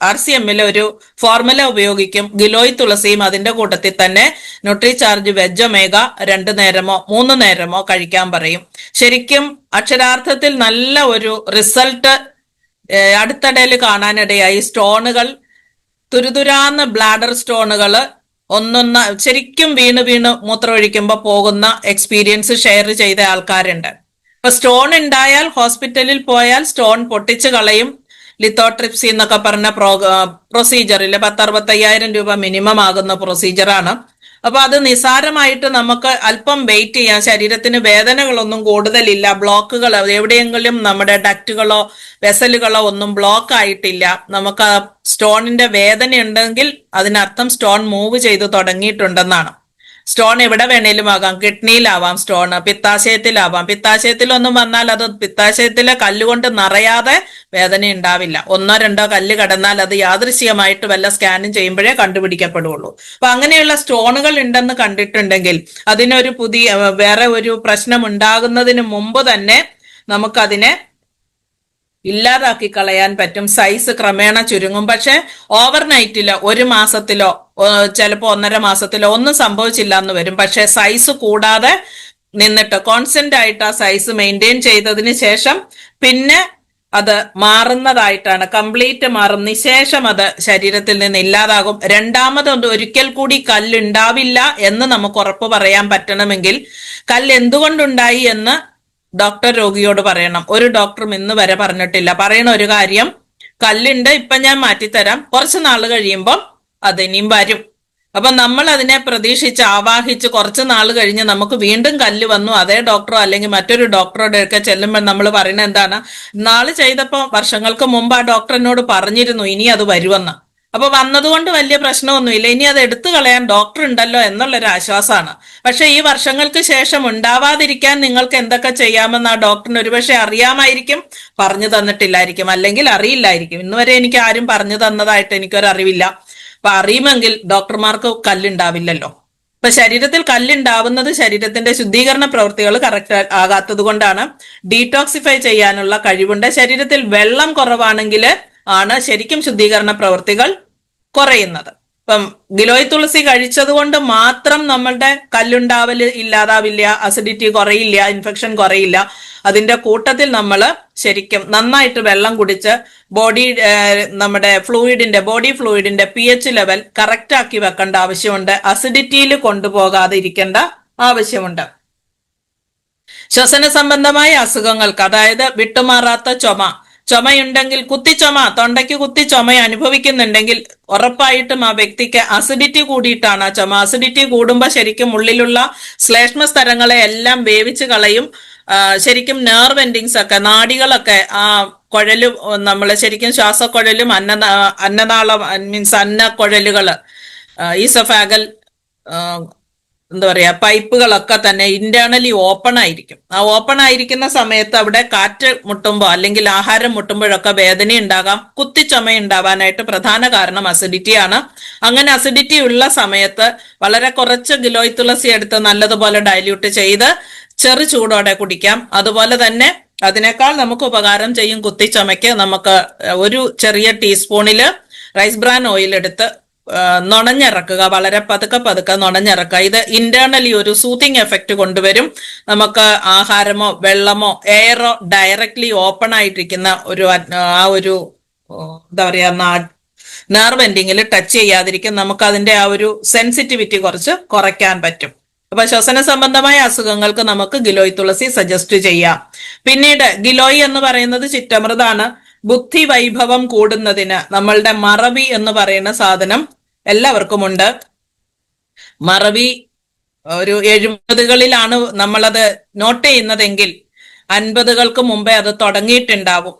RCMൽ ഒരു ഫോർമുല ഉപയോഗിക്കും. ഗിലോയ് തുളസിയും അതിന്റെ കൂട്ടത്തിൽ തന്നെ ന്യൂട്രിചാർജ് വെജ് ഒമേഗ 2 നേരമോ 3 നേരമോ കഴിക്കാൻ പറയും. ശരിക്കും അക്ഷരാർത്ഥത്തിൽ നല്ല ഒരു റിസൾട്ട് അടുത്തിടയിൽ കാണാനിടയായി. സ്റ്റോണുകൾ തുരുതുരാന്ന് ബ്ലാഡർ സ്റ്റോണുകൾ ശരിക്കും വീണ് മൂത്രമൊഴിക്കുമ്പോൾ പോകുന്ന എക്സ്പീരിയൻസ് ഷെയർ ചെയ്ത ആൾക്കാരുണ്ട്. ഇപ്പൊ സ്റ്റോൺ ഉണ്ടായാൽ ഹോസ്പിറ്റലിൽ പോയാൽ സ്റ്റോൺ പൊട്ടിച്ച് കളയും. ലിത്തോട്രിപ്സി എന്നൊക്കെ പറഞ്ഞ പ്രൊസീജറിൽ 10-65,000 രൂപ മിനിമം ആകുന്ന പ്രൊസീജറാണ്. അപ്പൊ അത് നിസാരമായിട്ട് നമുക്ക് അല്പം വെയിറ്റ് ചെയ്യാം. ശരീരത്തിന് വേദനകളൊന്നും കൂടുതലില്ല. ബ്ലോക്കുകൾ എവിടെയെങ്കിലും നമ്മുടെ ഡക്റ്റുകളോ വെസലുകളോ ഒന്നും ബ്ലോക്ക് ആയിട്ടില്ല. നമുക്ക് സ്റ്റോണിന്റെ വേദന ഉണ്ടെങ്കിൽ അതിനർത്ഥം സ്റ്റോൺ മൂവ് ചെയ്ത് തുടങ്ങിയിട്ടുണ്ടെന്നാണ്. സ്റ്റോൺ എവിടെ വേണേലും ആകാം, കിഡ്നിയിലാവാം സ്റ്റോൺ, പിത്താശയത്തിലാവാം. പിത്താശയത്തിലൊന്നും വന്നാൽ അത് പിത്താശയത്തിലെ കല്ലുകൊണ്ട് നിറയാതെ വേദന ഉണ്ടാവില്ല. ഒന്നോ രണ്ടോ കല്ല് കടന്നാൽ അത് യാദൃശ്ചികമായിട്ട് വല്ല സ്കാനും ചെയ്യുമ്പോഴേ കണ്ടുപിടിക്കപ്പെടുള്ളൂ. അപ്പൊ അങ്ങനെയുള്ള സ്റ്റോണുകൾ ഉണ്ടെന്ന് കണ്ടിട്ടുണ്ടെങ്കിൽ അതിനൊരു വേറെ ഒരു പ്രശ്നം ഉണ്ടാകുന്നതിന് മുമ്പ് തന്നെ നമുക്കതിനെ ഇല്ലാതാക്കി കളയാൻ പറ്റും. സൈസ് ക്രമേണ ചുരുങ്ങും. പക്ഷെ ഓവർനൈറ്റിലോ 1 മാസത്തിലോ ചിലപ്പോ 1.5 മാസത്തിലോ ഒന്നും സംഭവിച്ചില്ല എന്ന് വരും. പക്ഷെ സൈസ് കൂടാതെ നിന്നിട്ട് കോൺസ്റ്റന്റ് ആയിട്ട് ആ സൈസ് മെയിൻറ്റെയിൻ ചെയ്തതിന് ശേഷം പിന്നെ അത് മാറുന്നതായിട്ടാണ്, കംപ്ലീറ്റ് മാറും. നിശേഷം അത് ശരീരത്തിൽ നിന്ന് ഇല്ലാതാകും. രണ്ടാമതൊന്നും ഒരിക്കൽ കൂടി കല്ലുണ്ടാവില്ല എന്ന് നമുക്ക് ഉറപ്പ് പറയാൻ പറ്റണമെങ്കിൽ കല്ല് എന്തുകൊണ്ടുണ്ടായി എന്ന് ഡോക്ടർ രോഗിയോട് പറയണം. ഒരു ഡോക്ടറും ഇന്ന് വരെ പറഞ്ഞിട്ടില്ല. പറയണ ഒരു കാര്യം, കല്ലുണ്ട്, ഇപ്പൊ ഞാൻ മാറ്റിത്തരാം, കുറച്ച് നാൾ കഴിയുമ്പോൾ അതിനിയും വരും. അപ്പൊ നമ്മൾ അതിനെ പ്രതീക്ഷിച്ച് ആവാഹിച്ച് കുറച്ച് നാൾ കഴിഞ്ഞ് നമുക്ക് വീണ്ടും കല്ല് വന്നു, അതേ ഡോക്ടറോ അല്ലെങ്കിൽ മറ്റൊരു ഡോക്ടറുടെ ഒക്കെ ചെല്ലുമ്പോൾ നമ്മൾ പറയുന്നത് എന്താണ്, നാള് ചെയ്തപ്പോ വർഷങ്ങൾക്ക് മുമ്പ് ആ ഡോക്ടർ എന്നോട് പറഞ്ഞിരുന്നു ഇനി അത് വരുമെന്ന്. അപ്പൊ വന്നതുകൊണ്ട് വലിയ പ്രശ്നമൊന്നുമില്ല, ഇനി അത് എടുത്തു കളയാൻ ഡോക്ടർ ഉണ്ടല്ലോ എന്നുള്ളൊരു ആശ്വാസമാണ്. പക്ഷെ ഈ വർഷങ്ങൾക്ക് ശേഷം ഉണ്ടാവാതിരിക്കാൻ നിങ്ങൾക്ക് എന്തൊക്കെ ചെയ്യാമെന്ന് ആ ഡോക്ടറിന് ഒരുപക്ഷെ അറിയാമായിരിക്കും, പറഞ്ഞു തന്നിട്ടില്ലായിരിക്കും, അല്ലെങ്കിൽ അറിയില്ലായിരിക്കും. ഇന്നുവരെ എനിക്ക് ആരും പറഞ്ഞു തന്നതായിട്ട് എനിക്കൊരറിവില്ല. അപ്പൊ അറിയുമെങ്കിൽ ഡോക്ടർമാർക്ക് കല്ലുണ്ടാവില്ലല്ലോ. ഇപ്പൊ ശരീരത്തിൽ കല്ലുണ്ടാവുന്നത് ശരീരത്തിന്റെ ശുദ്ധീകരണ പ്രവൃത്തികൾ കറക്റ്റ് ആകാത്തത് കൊണ്ടാണ്. ഡീടോക്സിഫൈ ചെയ്യാനുള്ള കഴിവുണ്ട്. ശരീരത്തിൽ വെള്ളം കുറവാണെങ്കിൽ ആണ് ശരിക്കും ശുദ്ധീകരണ പ്രവൃത്തികൾ കുറയുന്നത്. ഇപ്പം ഗിലോയ് തുളസി കഴിച്ചത് കൊണ്ട് മാത്രം നമ്മളുടെ കല്ലുണ്ടാവല് ഇല്ലാതാവില്ല, അസിഡിറ്റി കുറയില്ല, ഇൻഫെക്ഷൻ കുറയില്ല. അതിന്റെ കൂട്ടത്തിൽ നമ്മൾ ശരിക്കും നന്നായിട്ട് വെള്ളം കുടിച്ച് നമ്മുടെ ബോഡി ഫ്ലൂയിഡിന്റെ pH ലെവൽ കറക്റ്റ് ആക്കി വെക്കേണ്ട ആവശ്യമുണ്ട്. അസിഡിറ്റിയിൽ കൊണ്ടുപോകാതെ ഇരിക്കേണ്ട ആവശ്യമുണ്ട്. ശ്വസന സംബന്ധമായ അസുഖങ്ങൾക്ക്, അതായത് വിട്ടുമാറാത്ത ചുമയുണ്ടെങ്കിൽ, തൊണ്ടയ്ക്ക് കുത്തി ചുമ അനുഭവിക്കുന്നുണ്ടെങ്കിൽ ഉറപ്പായിട്ടും ആ വ്യക്തിക്ക് അസിഡിറ്റി കൂടിയിട്ടാണ് ആ ചുമ. അസിഡിറ്റി കൂടുമ്പോൾ ശരിക്കും ഉള്ളിലുള്ള ശ്ലേഷ്മ സ്ഥലങ്ങളെ എല്ലാം വേവിച്ച് കളയും. ശരിക്കും നെർവ് എൻഡിങ്സ് ഒക്കെ, നാഡികളൊക്കെ, ആ കുഴലും നമ്മള് ശരിക്കും ശ്വാസക്കുഴലും അന്നനാളം മീൻസ് അന്നക്കുഴലുകള്, ഈസഫാഗൽ എന്താ പറയാ പൈപ്പുകളൊക്കെ തന്നെ ഇന്റേണലി ഓപ്പൺ ആയിരിക്കും. ആ ഓപ്പൺ ആയിരിക്കുന്ന സമയത്ത് അവിടെ കാറ്റ് മുട്ടുമ്പോ അല്ലെങ്കിൽ ആഹാരം മുട്ടുമ്പോഴൊക്കെ വേദന ഉണ്ടാകാം, കുത്തിച്ചുമ ഉണ്ടാവാനായിട്ട് പ്രധാന കാരണം അസിഡിറ്റിയാണ്. അങ്ങനെ അസിഡിറ്റി ഉള്ള സമയത്ത് വളരെ കുറച്ച് ഗിലോയ് തുളസി എടുത്ത് നല്ലതുപോലെ ഡൈല്യൂട്ട് ചെയ്ത് ചെറു ചൂടോടെ കുടിക്കാം. അതുപോലെ തന്നെ അതിനേക്കാൾ നമുക്ക് ഉപകാരം ചെയ്യും കുത്തിച്ചുമയ്ക്ക് നമുക്ക് ഒരു ചെറിയ ടീസ്പൂണില് റൈസ് ബ്രാൻ ഓയിൽ എടുത്ത് നുണഞ്ഞിറക്കുക, വളരെ പതുക്കെ നുണഞ്ഞിറക്കുക. ഇത് ഇന്റേണലി ഒരു സൂത്തിങ് എഫക്റ്റ് കൊണ്ടുവരും. നമുക്ക് ആഹാരമോ വെള്ളമോ എയറോ ഡയറക്ട്ലി ഓപ്പൺ ആയിട്ടിരിക്കുന്ന ഒരു എന്താ പറയാ നെർവ് എൻഡിങ്ങിൽ ടച്ച് ചെയ്യാതിരിക്കും. നമുക്ക് അതിന്റെ ആ ഒരു സെൻസിറ്റിവിറ്റി കുറച്ച് കുറയ്ക്കാൻ പറ്റും. അപ്പൊ ശ്വസന സംബന്ധമായ അസുഖങ്ങൾക്ക് നമുക്ക് ഗിലോയ് തുളസി സജസ്റ്റ് ചെയ്യാം. പിന്നീട് ഗിലോയ് എന്ന് പറയുന്നത് ചിറ്റമൃതാണ്. ബുദ്ധി വൈഭവം കൂടുന്നതിന് നമ്മളുടെ മറവി എന്ന് പറയുന്ന സാധനം എല്ലാവർക്കും ഉണ്ട്. മറവി ഒരു 70കളിലാണ് നമ്മളത് നോട്ട് ചെയ്യുന്നതെങ്കിൽ 50കൾക്ക് മുമ്പേ അത് തുടങ്ങിയിട്ടുണ്ടാവും.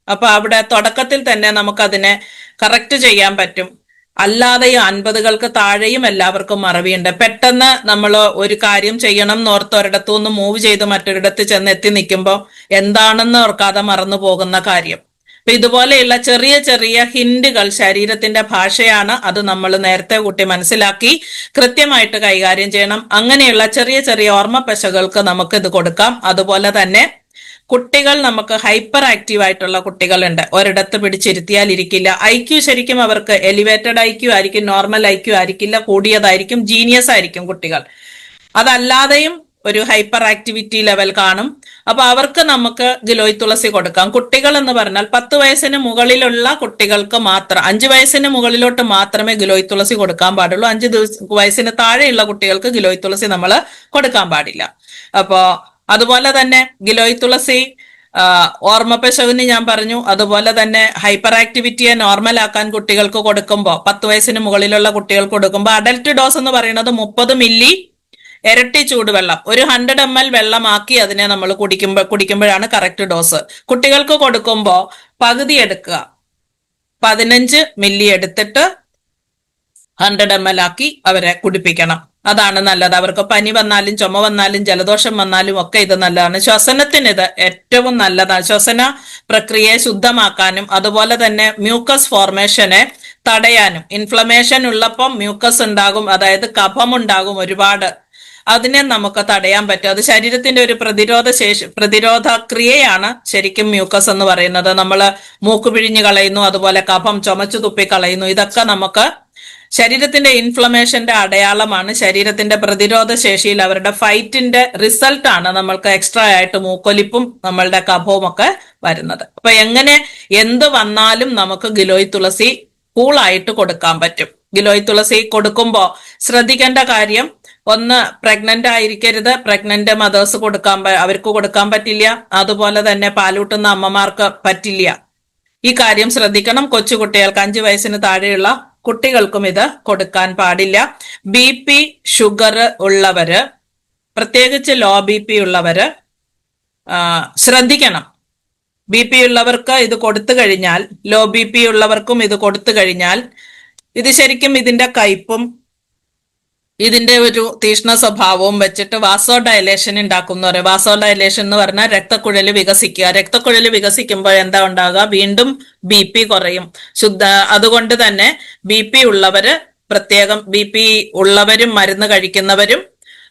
അപ്പൊ അവിടെ തുടക്കത്തിൽ തന്നെ നമുക്കതിനെ കറക്റ്റ് ചെയ്യാൻ പറ്റും. അല്ലാതെയും 50കൾക്ക് താഴെയും എല്ലാവർക്കും മറവിയുണ്ട്. പെട്ടെന്ന് നമ്മൾ ഒരു കാര്യം ചെയ്യണം എന്നോർത്ത് ഒരിടത്തു നിന്ന് മൂവ് ചെയ്ത് മറ്റൊരിടത്ത് ചെന്ന് എത്തി നിൽക്കുമ്പോൾ എന്താണെന്ന് ഓർക്കാതെ മറന്നു പോകുന്ന കാര്യം. അപ്പൊ ഇതുപോലെയുള്ള ചെറിയ ചെറിയ ഹിന്റുകൾ ശരീരത്തിന്റെ ഭാഷയാണ്. അത് നമ്മൾ നേരത്തെ കൂട്ടി മനസ്സിലാക്കി കൃത്യമായിട്ട് കൈകാര്യം ചെയ്യണം. അങ്ങനെയുള്ള ചെറിയ ചെറിയ ഓർമ്മപ്പശകൾക്ക് നമുക്ക് ഇത് കൊടുക്കാം. അതുപോലെ തന്നെ കുട്ടികൾ, നമുക്ക് ഹൈപ്പർ ആക്റ്റീവ് ആയിട്ടുള്ള കുട്ടികളുണ്ട്. ഒരിടത്ത് പിടിച്ചിരുത്തിയാൽ ഇരിക്കില്ല. IQ ശരിക്കും അവർക്ക് എലിവേറ്റഡ് IQ ആയിരിക്കും, നോർമൽ IQ ആയിരിക്കില്ല, കൂടിയതായിരിക്കും, ജീനിയസ് ആയിരിക്കും കുട്ടികൾ. അതല്ലാതെയും ഒരു ഹൈപ്പർ ആക്ടിവിറ്റി ലെവൽ കാണും. അപ്പൊ അവർക്ക് നമുക്ക് ഗിലോയ് തുളസി കൊടുക്കാം. കുട്ടികൾ എന്ന് പറഞ്ഞാൽ 10 വയസ്സിന് മുകളിലുള്ള കുട്ടികൾക്ക് മാത്രം, 5 വയസ്സിന് മുകളിലോട്ട് മാത്രമേ ഗിലോയ് തുളസി കൊടുക്കാൻ പാടുള്ളൂ. 5 വയസ്സിന് താഴെയുള്ള കുട്ടികൾക്ക് ഗിലോയ് തുളസി നമ്മൾ കൊടുക്കാൻ പാടില്ല. അപ്പോ അതുപോലെ തന്നെ ഗിലോയ് തുളസി ഓർമ്മപ്പശവിന് ഞാൻ പറഞ്ഞു. അതുപോലെ തന്നെ ഹൈപ്പർ ആക്ടിവിറ്റിയെ നോർമൽ ആക്കാൻ കുട്ടികൾക്ക് കൊടുക്കുമ്പോൾ, 10 വയസ്സിന് മുകളിലുള്ള കുട്ടികൾക്ക് കൊടുക്കുമ്പോൾ അഡൽട്ട് ഡോസ് എന്ന് പറയുന്നത് 30 മില്ലി ഇരട്ടി ചൂടുവെള്ളം, ഒരു 100 ml വെള്ളമാക്കി അതിനെ നമ്മൾ കുടിക്കുമ്പോഴാണ് കറക്റ്റ് ഡോസ്. കുട്ടികൾക്ക് കൊടുക്കുമ്പോൾ പകുതി എടുക്കുക, 15 മില്ലി എടുത്തിട്ട് 100 ml ആക്കി അവരെ കുടിപ്പിക്കണം. അതാണ് നല്ലത്. അവർക്ക് പനി വന്നാലും ചുമ വന്നാലും ജലദോഷം വന്നാലും ഒക്കെ ഇത് നല്ലതാണ്. ശ്വസനത്തിന് ഇത് ഏറ്റവും നല്ലതാണ്. ശ്വസന പ്രക്രിയയെ ശുദ്ധമാക്കാനും അതുപോലെ തന്നെ മ്യൂക്കസ് ഫോർമേഷനെ തടയാനും. ഇൻഫ്ലമേഷൻ ഉള്ളപ്പം മ്യൂക്കസ് ഉണ്ടാകും, അതായത് കഫമുണ്ടാകും ഒരുപാട്. അതിനെ നമുക്ക് തടയാൻ പറ്റും. അത് ശരീരത്തിന്റെ ഒരു പ്രതിരോധ ക്രിയയാണ് ശരിക്കും മ്യൂക്കസ് എന്ന് പറയുന്നത്. നമ്മൾ മൂക്ക് പിഴിഞ്ഞ് കളയുന്നു, അതുപോലെ കഫം ചുമച്ചു തുപ്പി കളയുന്നു. ഇതൊക്കെ നമുക്ക് ശരീരത്തിന്റെ ഇൻഫ്ലമേഷന്റെ അടയാളമാണ്. ശരീരത്തിന്റെ പ്രതിരോധ ശേഷിയിൽ അവരുടെ ഫൈറ്റിന്റെ റിസൾട്ടാണ് നമ്മൾക്ക് എക്സ്ട്രാ ആയിട്ട് മൂക്കൊലിപ്പും നമ്മളുടെ കഫവും ഒക്കെ വരുന്നത്. അപ്പൊ എങ്ങനെ എന്ത് വന്നാലും നമുക്ക് ഗിലോയ് തുളസി കൂളായിട്ട് കൊടുക്കാൻ പറ്റും. ഗിലോയ് തുളസി കൊടുക്കുമ്പോൾ ശ്രദ്ധിക്കേണ്ട കാര്യം, ഒന്ന്, പ്രഗ്നന്റ് ആയിരിക്കരുത്. പ്രഗ്നന്റ് മദേഴ്സ് അവർക്ക് കൊടുക്കാൻ പറ്റില്ല. അതുപോലെ തന്നെ പാലൂട്ടുന്ന അമ്മമാർക്ക് പറ്റില്ല. ഈ കാര്യം ശ്രദ്ധിക്കണം. കൊച്ചുകുട്ടികൾക്ക് 5 വയസ്സിന് താഴെയുള്ള കുട്ടികൾക്കും ഇത് കൊടുക്കാൻ പാടില്ല. BP ഷുഗർ ഉള്ളവര്, പ്രത്യേകിച്ച് ലോ BP ഉള്ളവര് ശ്രദ്ധിക്കണം. BP ഉള്ളവർക്ക് ഇത് കൊടുത്തു കഴിഞ്ഞാൽ, ലോ BP ഉള്ളവർക്കും ഇത് കൊടുത്തു കഴിഞ്ഞാൽ ഇത് ശരിക്കും ഇതിന്റെ കയ്പും ഇതിന്റെ ഒരു തീഷ്ണ സ്വഭാവവും വെച്ചിട്ട് വാസോ ഡയലേഷൻ ഉണ്ടാക്കും എന്ന് പറയും. വാസോ ഡയലേഷൻ എന്ന് പറഞ്ഞാൽ രക്തക്കുഴൽ വികസിക്കുക. രക്തക്കുഴൽ വികസിക്കുമ്പോൾ എന്താ ഉണ്ടാകുക? വീണ്ടും BP കുറയും. അതുകൊണ്ട് തന്നെ BP ഉള്ളവര്, പ്രത്യേകം BP ഉള്ളവരും മരുന്ന് കഴിക്കുന്നവരും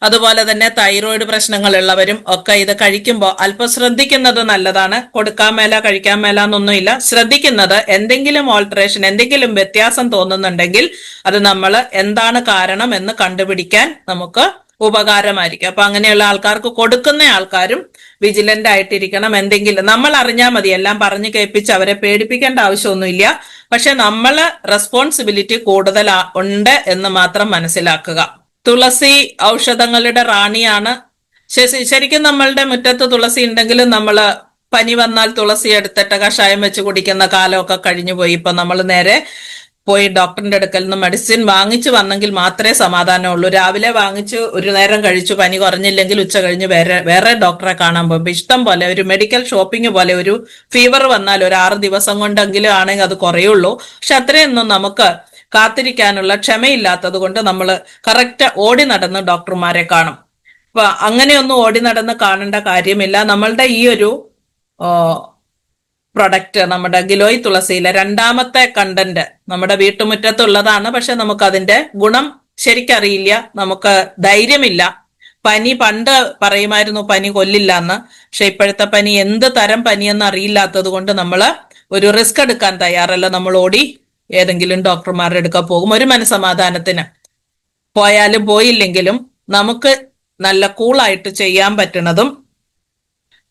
അതുപോലെ തന്നെ തൈറോയിഡ് പ്രശ്നങ്ങളുള്ളവരും ഒക്കെ ഇത് കഴിക്കുമ്പോൾ അല്പം ശ്രദ്ധിക്കുന്നത് നല്ലതാണ്. കൊടുക്കാൻ മേല കഴിക്കാൻ മേല എന്നൊന്നുമില്ല. ശ്രദ്ധിക്കുന്നത്, എന്തെങ്കിലും ഓൾട്ടറേഷൻ, എന്തെങ്കിലും വ്യത്യാസം തോന്നുന്നുണ്ടെങ്കിൽ അത് നമ്മൾ എന്താണ് കാരണം എന്ന് കണ്ടുപിടിക്കാൻ നമുക്ക് ഉപകാരമായിരിക്കും. അപ്പൊ അങ്ങനെയുള്ള ആൾക്കാർക്ക് കൊടുക്കുന്ന ആൾക്കാരും വിജിലന്റ് ആയിട്ടിരിക്കണം. എന്തെങ്കിലും നമ്മൾ അറിഞ്ഞാൽ മതി, എല്ലാം പറഞ്ഞു കേൾപ്പിച്ച് അവരെ പേടിപ്പിക്കേണ്ട ആവശ്യമൊന്നുമില്ല. പക്ഷെ നമ്മള് റെസ്പോൺസിബിലിറ്റി കൂടുതൽ ഉണ്ട് എന്ന് മാത്രം മനസ്സിലാക്കുക. തുളസി ഔഷധങ്ങളുടെ റാണിയാണ്. ശരിക്കും നമ്മളുടെ മുറ്റത്ത് തുളസി ഉണ്ടെങ്കിലും നമ്മള് പനി വന്നാൽ തുളസി എടുത്തിട്ട് കഷായം വെച്ച് കുടിക്കുന്ന കാലമൊക്കെ കഴിഞ്ഞു പോയി. ഇപ്പൊ നമ്മൾ നേരെ പോയി ഡോക്ടറിന്റെ അടുക്കൽ നിന്ന് മെഡിസിൻ വാങ്ങിച്ചു വന്നെങ്കിൽ മാത്രമേ സമാധാനമുള്ളൂ. രാവിലെ വാങ്ങിച്ച് ഒരു നേരം കഴിച്ചു, പനി കുറഞ്ഞില്ലെങ്കിൽ ഉച്ച കഴിഞ്ഞ് വേറെ ഡോക്ടറെ കാണാൻ പോകുമ്പോൾ ഇഷ്ടം പോലെ ഒരു മെഡിക്കൽ ഷോപ്പിംഗ് പോലെ, ഒരു ഫീവർ വന്നാൽ ഒരു 6 ദിവസം കൊണ്ടെങ്കിലും ആണെങ്കിൽ അത് കുറയുള്ളൂ. പക്ഷെ അത്രയൊന്നും നമുക്ക് കാത്തിരിക്കാനുള്ള ക്ഷമയില്ലാത്തത് കൊണ്ട് നമ്മൾ കറക്റ്റ് ഓടി നടന്ന് ഡോക്ടർമാരെ കാണും. അപ്പൊ അങ്ങനെയൊന്നും ഓടി നടന്ന് കാണേണ്ട കാര്യമില്ല. നമ്മളുടെ ഈ ഒരു പ്രൊഡക്റ്റ്, നമ്മുടെ ഗിലോയ് തുളസിയിലെ 2ാമത്തെ കണ്ടന്റ് നമ്മുടെ വീട്ടുമുറ്റത്തുള്ളതാണ്. പക്ഷെ നമുക്ക് അതിന്റെ ഗുണം ശരിക്കറിയില്ല, നമുക്ക് ധൈര്യമില്ല. പനി പണ്ട് പറയുമായിരുന്നു പനി കൊല്ലില്ല എന്ന്. പക്ഷെ ഇപ്പോഴത്തെ പനി എന്ത് തരം പനിയെന്ന് അറിയില്ലാത്തത് കൊണ്ട് നമ്മൾ ഒരു റിസ്ക് എടുക്കാൻ തയ്യാറല്ല. നമ്മൾ ഓടി ഏതെങ്കിലും ഡോക്ടർമാരുടെ അടുക്ക പോകും. ഒരു മനസമാധാനത്തിന് പോയാലും പോയില്ലെങ്കിലും നമുക്ക് നല്ല കൂളായിട്ട് ചെയ്യാൻ പറ്റുന്നതും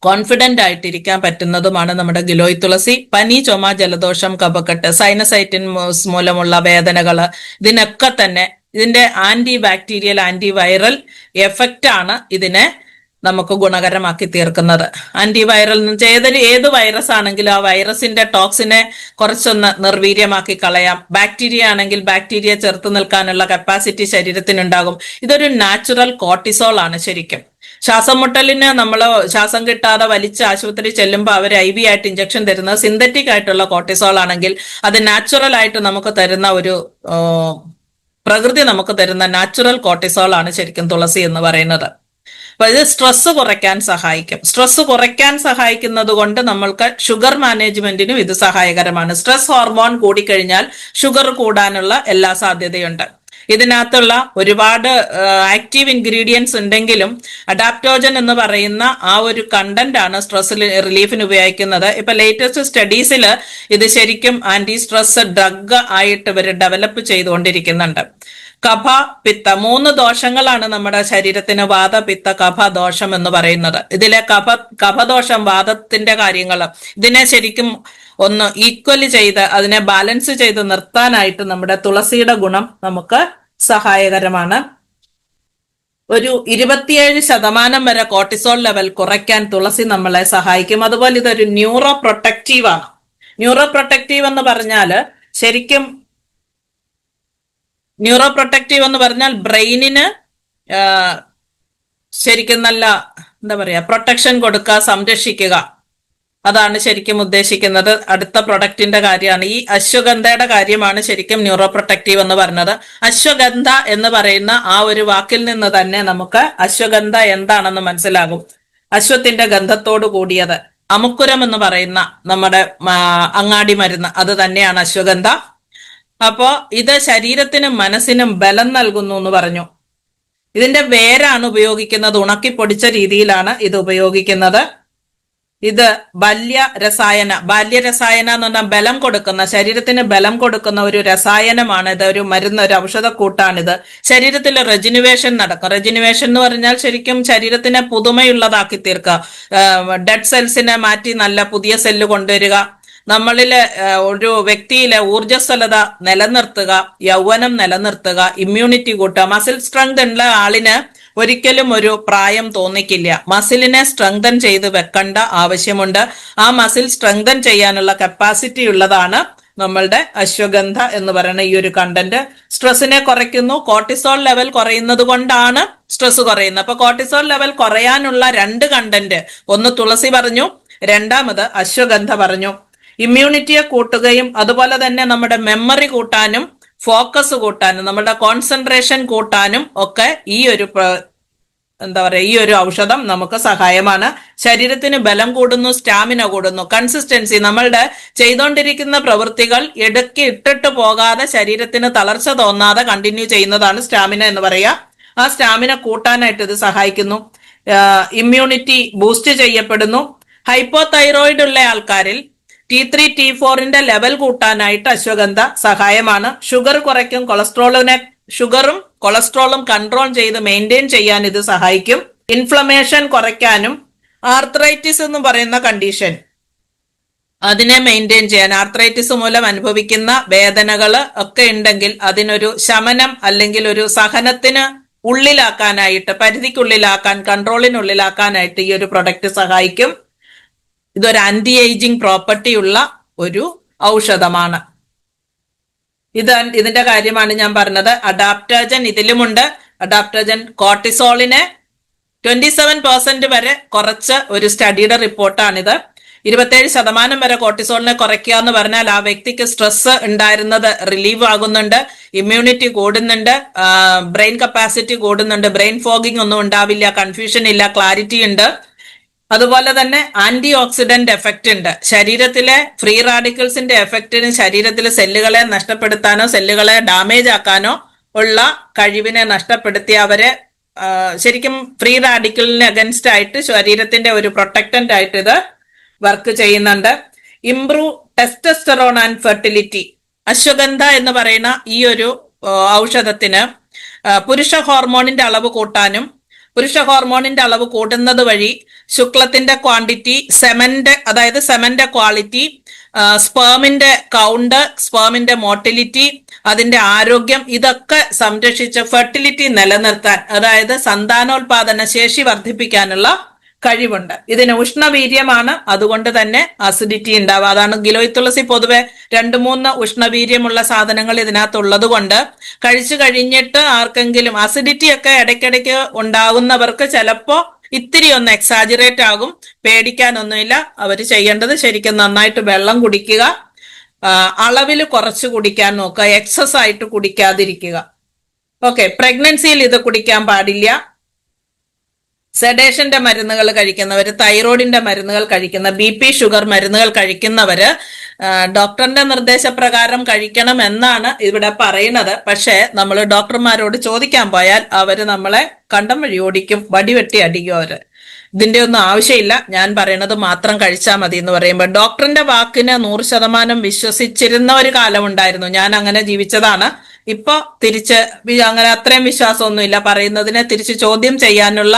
കോൺഫിഡന്റ് ആയിട്ടിരിക്കാൻ പറ്റുന്നതുമാണ് നമ്മുടെ ഗിലോയ് തുളസി. പനി, ചുമ, ജലദോഷം, കഫക്കെട്ട്, സൈനസൈറ്റിസ് മൂലമുള്ള വേദനകള്, ഇതിനൊക്കെ തന്നെ ഇതിന്റെ anti bacterial, anti viral effect ആണ് ഇതിനെ നമുക്ക് ഗുണകരമാക്കി തീർക്കുന്നത്. ആന്റിവൈറൽ എന്ന് വെച്ചാൽ ഏത് വൈറസ് ആണെങ്കിലും ആ വൈറസിന്റെ ടോക്സിനെ കുറച്ചൊന്ന് നിർവീര്യമാക്കി കളയാം. ബാക്ടീരിയ ആണെങ്കിൽ ബാക്ടീരിയ ചെറുത്ത് നിൽക്കാനുള്ള കപ്പാസിറ്റി ശരീരത്തിനുണ്ടാകും. ഇതൊരു നാച്ചുറൽ കോർട്ടിസോൾ ആണ് ശരിക്കും. ശ്വാസം മുട്ടലിന് നമ്മൾ ശ്വാസം കിട്ടാതെ വലിച്ച് ആശുപത്രി ചെല്ലുമ്പോൾ അവർ IV ആയിട്ട് ഇഞ്ചക്ഷൻ തരുന്നത് സിന്തറ്റിക് ആയിട്ടുള്ള കോർട്ടിസോൾ ആണെങ്കിൽ അത് നാച്ചുറൽ ആയിട്ട് നമുക്ക് തരുന്ന ഒരു പ്രകൃതി നമുക്ക് തരുന്ന നാച്ചുറൽ കോർട്ടിസോൾ ആണ് ശരിക്കും തുളസി എന്ന് പറയുന്നത്. അപ്പൊ ഇത് സ്ട്രെസ് കുറയ്ക്കാൻ സഹായിക്കും. സ്ട്രെസ് കുറയ്ക്കാൻ സഹായിക്കുന്നത് കൊണ്ട് നമ്മൾക്ക് ഷുഗർ മാനേജ്മെന്റിനും ഇത് സഹായകരമാണ്. സ്ട്രെസ് ഹോർമോൺ കൂടിക്കഴിഞ്ഞാൽ ഷുഗർ കൂടാനുള്ള എല്ലാ സാധ്യതയുണ്ട്. ഇതിനകത്തുള്ള ഒരുപാട് ആക്റ്റീവ് ഇൻഗ്രീഡിയൻസ് ഉണ്ടെങ്കിലും അഡാപ്റ്റോജൻ എന്ന് പറയുന്ന ആ ഒരു കണ്ടന്റ് ആണ് സ്ട്രെസ് റിലീഫിന് ഉപയോഗിക്കുന്നത്. ഇപ്പൊ ലേറ്റസ്റ്റ് സ്റ്റഡീസിൽ ഇത് ശരിക്കും ആന്റി സ്ട്രെസ് ഡ്രഗ് ആയിട്ട് ഇവർ ഡെവലപ്പ് ചെയ്തുകൊണ്ടിരിക്കുന്നുണ്ട്. കഫ, പിത്ത, 3 ദോഷങ്ങളാണ് നമ്മുടെ ശരീരത്തിന് വാത, പിത്ത, കഫ ദോഷം എന്ന് പറയുന്നത്. ഇതിലെ കഫദോഷം, വാദത്തിന്റെ കാര്യങ്ങൾ, ഇതിനെ ശരിക്കും ഒന്ന് ഈക്വല് ചെയ്ത് അതിനെ ബാലൻസ് ചെയ്ത് നിർത്താനായിട്ട് നമ്മുടെ തുളസിയുടെ ഗുണം നമുക്ക് സഹായകരമാണ്. ഒരു 27% വരെ കോർട്ടിസോൾ ലെവൽ കുറയ്ക്കാൻ തുളസി നമ്മളെ സഹായിക്കും. അതുപോലെ ഇതൊരു ന്യൂറോ പ്രൊട്ടക്റ്റീവ് ആണ്. ന്യൂറോ പ്രൊട്ടക്റ്റീവ് എന്ന് പറഞ്ഞാൽ ശരിക്കും ന്യൂറോ പ്രൊട്ടക്റ്റീവ് എന്ന് പറഞ്ഞാൽ ബ്രെയിനിന് ശരിക്കും നല്ല എന്താ പറയാ പ്രൊട്ടക്ഷൻ കൊടുക്കുക, സംരക്ഷിക്കുക. അതാണ് ശരിക്കും ഉദ്ദേശിക്കുന്നത്. അടുത്ത പ്രൊഡക്റ്റിന്റെ കാര്യമാണ് ഈ അശ്വഗന്ധയുടെ കാര്യമാണ് ശരിക്കും ന്യൂറോ പ്രൊട്ടക്റ്റീവ് എന്ന് പറഞ്ഞത്. അശ്വഗന്ധ എന്ന് പറയുന്ന ആ ഒരു വാക്കിൽ നിന്ന് തന്നെ നമുക്ക് അശ്വഗന്ധ എന്താണെന്ന് മനസ്സിലാകും. അശ്വത്തിന്റെ ഗന്ധത്തോട് കൂടിയത്. അമുക്കുരം എന്ന് പറയുന്ന നമ്മുടെ അങ്ങാടി മരുന്ന് അത് തന്നെയാണ് അശ്വഗന്ധ. അപ്പോ ഇത് ശരീരത്തിനും മനസ്സിനും ബലം നൽകുന്നു എന്ന് പറഞ്ഞു. ഇതിന്റെ വേരാണ് ഉപയോഗിക്കുന്നത്. ഉണക്കിപ്പൊടിച്ച രീതിയിലാണ് ഇത് ഉപയോഗിക്കുന്നത്. ഇത് ബാല്യരസായന എന്ന് പറഞ്ഞാൽ ബലം കൊടുക്കുന്ന, ശരീരത്തിന് ബലം കൊടുക്കുന്ന ഒരു രസായനമാണ്. ഇത് ഒരു മരുന്ന്, ഒരു ഔഷധക്കൂട്ടാണിത്. ശരീരത്തിൽ റെജിനുവേഷൻ നടക്കും. റെജിനുവേഷൻ എന്ന് പറഞ്ഞാൽ ശരിക്കും ശരീരത്തിനെ പുതുമയുള്ളതാക്കി തീർക്കുക, ഡെഡ് സെൽസിനെ മാറ്റി നല്ല പുതിയ സെല്ല് കൊണ്ടുവരിക, നമ്മളിലെ ഒരു വ്യക്തിയിലെ ഊർജ്ജസ്വലത നിലനിർത്തുക, യൗവനം നിലനിർത്തുക, ഇമ്മ്യൂണിറ്റി കൂട്ടുക. മസിൽ സ്ട്രെങ്ത് ഉള്ള ആളിന് ഒരിക്കലും ഒരു പ്രായം തോന്നിക്കില്ല. മസിലിനെ സ്ട്രെങ്തൻ ചെയ്ത് വെക്കേണ്ട ആവശ്യമുണ്ട്. ആ മസിൽ സ്ട്രെങ്തൻ ചെയ്യാനുള്ള കപ്പാസിറ്റി ഉള്ളതാണ് നമ്മളുടെ അശ്വഗന്ധ എന്ന് പറയുന്ന ഈ ഒരു കണ്ടന്റ്. സ്ട്രെസ്സിനെ കുറയ്ക്കുന്നു. കോർട്ടിസോൾ ലെവൽ കുറയുന്നത് കൊണ്ടാണ് സ്ട്രെസ് കുറയുന്നത്. അപ്പൊ കോർട്ടിസോൾ ലെവൽ കുറയാനുള്ള 2 കണ്ടന്റ്, ഒന്ന് തുളസി പറഞ്ഞു, രണ്ടാമത് അശ്വഗന്ധ പറഞ്ഞു. ഇമ്മ്യൂണിറ്റിയെ കൂട്ടുകയും അതുപോലെ തന്നെ നമ്മുടെ മെമ്മറി കൂട്ടാനും ഫോക്കസ് കൂട്ടാനും നമ്മുടെ കോൺസെൻട്രേഷൻ കൂട്ടാനും ഒക്കെ ഈ ഒരു ഈ ഒരു ഔഷധം നമുക്ക് സഹായമാണ്. ശരീരത്തിന് ബലം കൂടുന്നു, സ്റ്റാമിന കൂടുന്നു, കൺസിസ്റ്റൻസി, നമ്മളുടെ ചെയ്തുകൊണ്ടിരിക്കുന്ന പ്രവൃത്തികൾ ഇടയ്ക്ക് ഇട്ടിട്ട് പോകാതെ ശരീരത്തിന് തളർച്ച തോന്നാതെ കണ്ടിന്യൂ ചെയ്യുന്നതാണ് സ്റ്റാമിന എന്ന് പറയുക. ആ സ്റ്റാമിന കൂട്ടാനായിട്ട് ഇത് സഹായിക്കുന്നു. ഇമ്മ്യൂണിറ്റി ബൂസ്റ്റ് ചെയ്യപ്പെടുന്നു. ഹൈപ്പോതൈറോയിഡ് ഉള്ള ആൾക്കാരിൽ T3 T4ന്റെ ലെവൽ കൂട്ടാനായിട്ട് അശ്വഗന്ധ സഹായമാണ്. ഷുഗർ കുറയ്ക്കും. ഷുഗറും കൊളസ്ട്രോളും കൺട്രോൾ ചെയ്ത് മെയിൻറ്റെയിൻ ചെയ്യാൻ ഇത് സഹായിക്കും. ഇൻഫ്ലമേഷൻ കുറയ്ക്കാനും ആർത്രൈറ്റിസ് എന്ന് പറയുന്ന കണ്ടീഷൻ അതിനെ മെയിൻറ്റെയിൻ ചെയ്യാൻ, ആർത്രൈറ്റിസ് മൂലം അനുഭവിക്കുന്ന വേദനകൾ ഒക്കെ ഉണ്ടെങ്കിൽ അതിനൊരു ശമനം അല്ലെങ്കിൽ ഒരു സഹനത്തിന് ഉള്ളിലാക്കാനായിട്ട്, പരിധിക്കുള്ളിലാക്കാൻ, കൺട്രോളിനുള്ളിലാക്കാനായിട്ട് ഈ ഒരു പ്രൊഡക്റ്റ് സഹായിക്കും. ഇതൊരു ആന്റി ഏജിങ് പ്രോപ്പർട്ടി ഉള്ള ഒരു ഔഷധമാണ്. ഇതിന്റെ കാര്യമാണ് ഞാൻ പറഞ്ഞത്. അഡാപ്റ്റോജൻ ഇതിലുമുണ്ട്. അഡാപ്റ്റോജൻ കോർട്ടിസോളിനെ 27% വരെ കുറച്ച ഒരു സ്റ്റഡിയുടെ റിപ്പോർട്ടാണിത്. 27% വരെ കോർട്ടിസോളിനെ കുറയ്ക്കുക എന്ന് പറഞ്ഞാൽ ആ വ്യക്തിക്ക് സ്ട്രെസ് ഉണ്ടായിരുന്നത് റിലീവ് ആകുന്നുണ്ട്, ഇമ്മ്യൂണിറ്റി കൂടുന്നുണ്ട്, ബ്രെയിൻ കപ്പാസിറ്റി കൂടുന്നുണ്ട്, ബ്രെയിൻ ഫോഗിങ് ഒന്നും ഉണ്ടാവില്ല, കൺഫ്യൂഷൻ ഇല്ല, ക്ലാരിറ്റി ഉണ്ട്. അതുപോലെ തന്നെ ആന്റി ഓക്സിഡന്റ് എഫക്റ്റ് ഉണ്ട്. ശരീരത്തിലെ ഫ്രീ റാഡിക്കൽസിന്റെ എഫക്റ്റിന് ശരീരത്തിലെ സെല്ലുകളെ നഷ്ടപ്പെടുത്താനോ സെല്ലുകളെ ഡാമേജ് ആക്കാനോ ഉള്ള കഴിവിനെ നഷ്ടപ്പെടുത്തി അവരെ ശരിക്കും ഫ്രീ റാഡിക്കലിന് അഗൻസ്റ്റ് ആയിട്ട് ശരീരത്തിന്റെ ഒരു പ്രൊട്ടക്റ്റന്റ് ആയിട്ട് ഇത് വർക്ക് ചെയ്യുന്നുണ്ട്. Improve testosterone and fertility. Ashwagandha എന്ന് പറയുന്ന ഈ ഒരു ഔഷധത്തിന് പുരുഷ ഹോർമോണിന്റെ അളവ് കൂട്ടാനും, പുരുഷ ഹോർമോണിന്റെ അളവ് കൂട്ടുന്നത് വഴി ശുക്ലത്തിന്റെ ക്വാണ്ടിറ്റി, അതായത് സെമന്റെ ക്വാളിറ്റി, സ്പേമിന്റെ കൗണ്ട്, സ്പേമിന്റെ മോട്ടിലിറ്റി, അതിന്റെ ആരോഗ്യം, ഇതൊക്കെ സംരക്ഷിച്ച് ഫെർട്ടിലിറ്റി നിലനിർത്താൻ, അതായത് സന്താനോൽപാദന ശേഷി വർദ്ധിപ്പിക്കാനുള്ള കഴിവുണ്ട്. ഇതിന് ഉഷ്ണവീര്യമാണ്, അതുകൊണ്ട് തന്നെ അസിഡിറ്റി ഉണ്ടാവുക. അതാണ് ഗിലോയ് തുളസി പൊതുവെ 2-3 ഉഷ്ണവീര്യമുള്ള സാധനങ്ങൾ ഇതിനകത്തുള്ളത് കൊണ്ട് കഴിച്ചു കഴിഞ്ഞിട്ട് ആർക്കെങ്കിലും അസിഡിറ്റി ഒക്കെ ഇടയ്ക്കിടയ്ക്ക് ഉണ്ടാകുന്നവർക്ക് ചിലപ്പോ ഇത്തിരി ഒന്ന് എക്സാജറേറ്റ് ആകും. പേടിക്കാനൊന്നുമില്ല. അവർ ചെയ്യേണ്ടത് ശരിക്കും നന്നായിട്ട് വെള്ളം കുടിക്കുക, അളവിൽ കുറച്ച് കുടിക്കാൻ നോക്കുക, എക്സസ് ആയിട്ട് കുടിക്കാതിരിക്കുക. ഓക്കെ. പ്രഗ്നൻസിയിൽ ഇത് കുടിക്കാൻ പാടില്ല. സെഡേഷന്റെ മരുന്നുകൾ കഴിക്കുന്നവർ, തൈറോയിഡിന്റെ മരുന്നുകൾ കഴിക്കുന്ന, BP ഷുഗർ മരുന്നുകൾ കഴിക്കുന്നവര് ഡോക്ടറിന്റെ നിർദ്ദേശപ്രകാരം കഴിക്കണം എന്നാണ് ഇവിടെ പറയുന്നത്. പക്ഷെ നമ്മൾ ഡോക്ടർമാരോട് ചോദിക്കാൻ പോയാൽ അവര് നമ്മളെ കണ്ടം വഴി ഓടിക്കും, വടിവെട്ടി അടിക്കും അവര്. ഇതിന്റെ ഒന്നും ആവശ്യമില്ല, ഞാൻ പറയുന്നത് മാത്രം കഴിച്ചാൽ മതി എന്ന് പറയുമ്പോൾ ഡോക്ടറിന്റെ വാക്കിന് 100% വിശ്വസിച്ചിരുന്ന ഒരു കാലം ഉണ്ടായിരുന്നു. ഞാൻ അങ്ങനെ ജീവിച്ചതാണ്. ഇപ്പൊ തിരിച്ച് അങ്ങനെ അത്രയും വിശ്വാസമൊന്നുമില്ല. പറയുന്നതിനെ തിരിച്ച് ചോദ്യം ചെയ്യാനുള്ള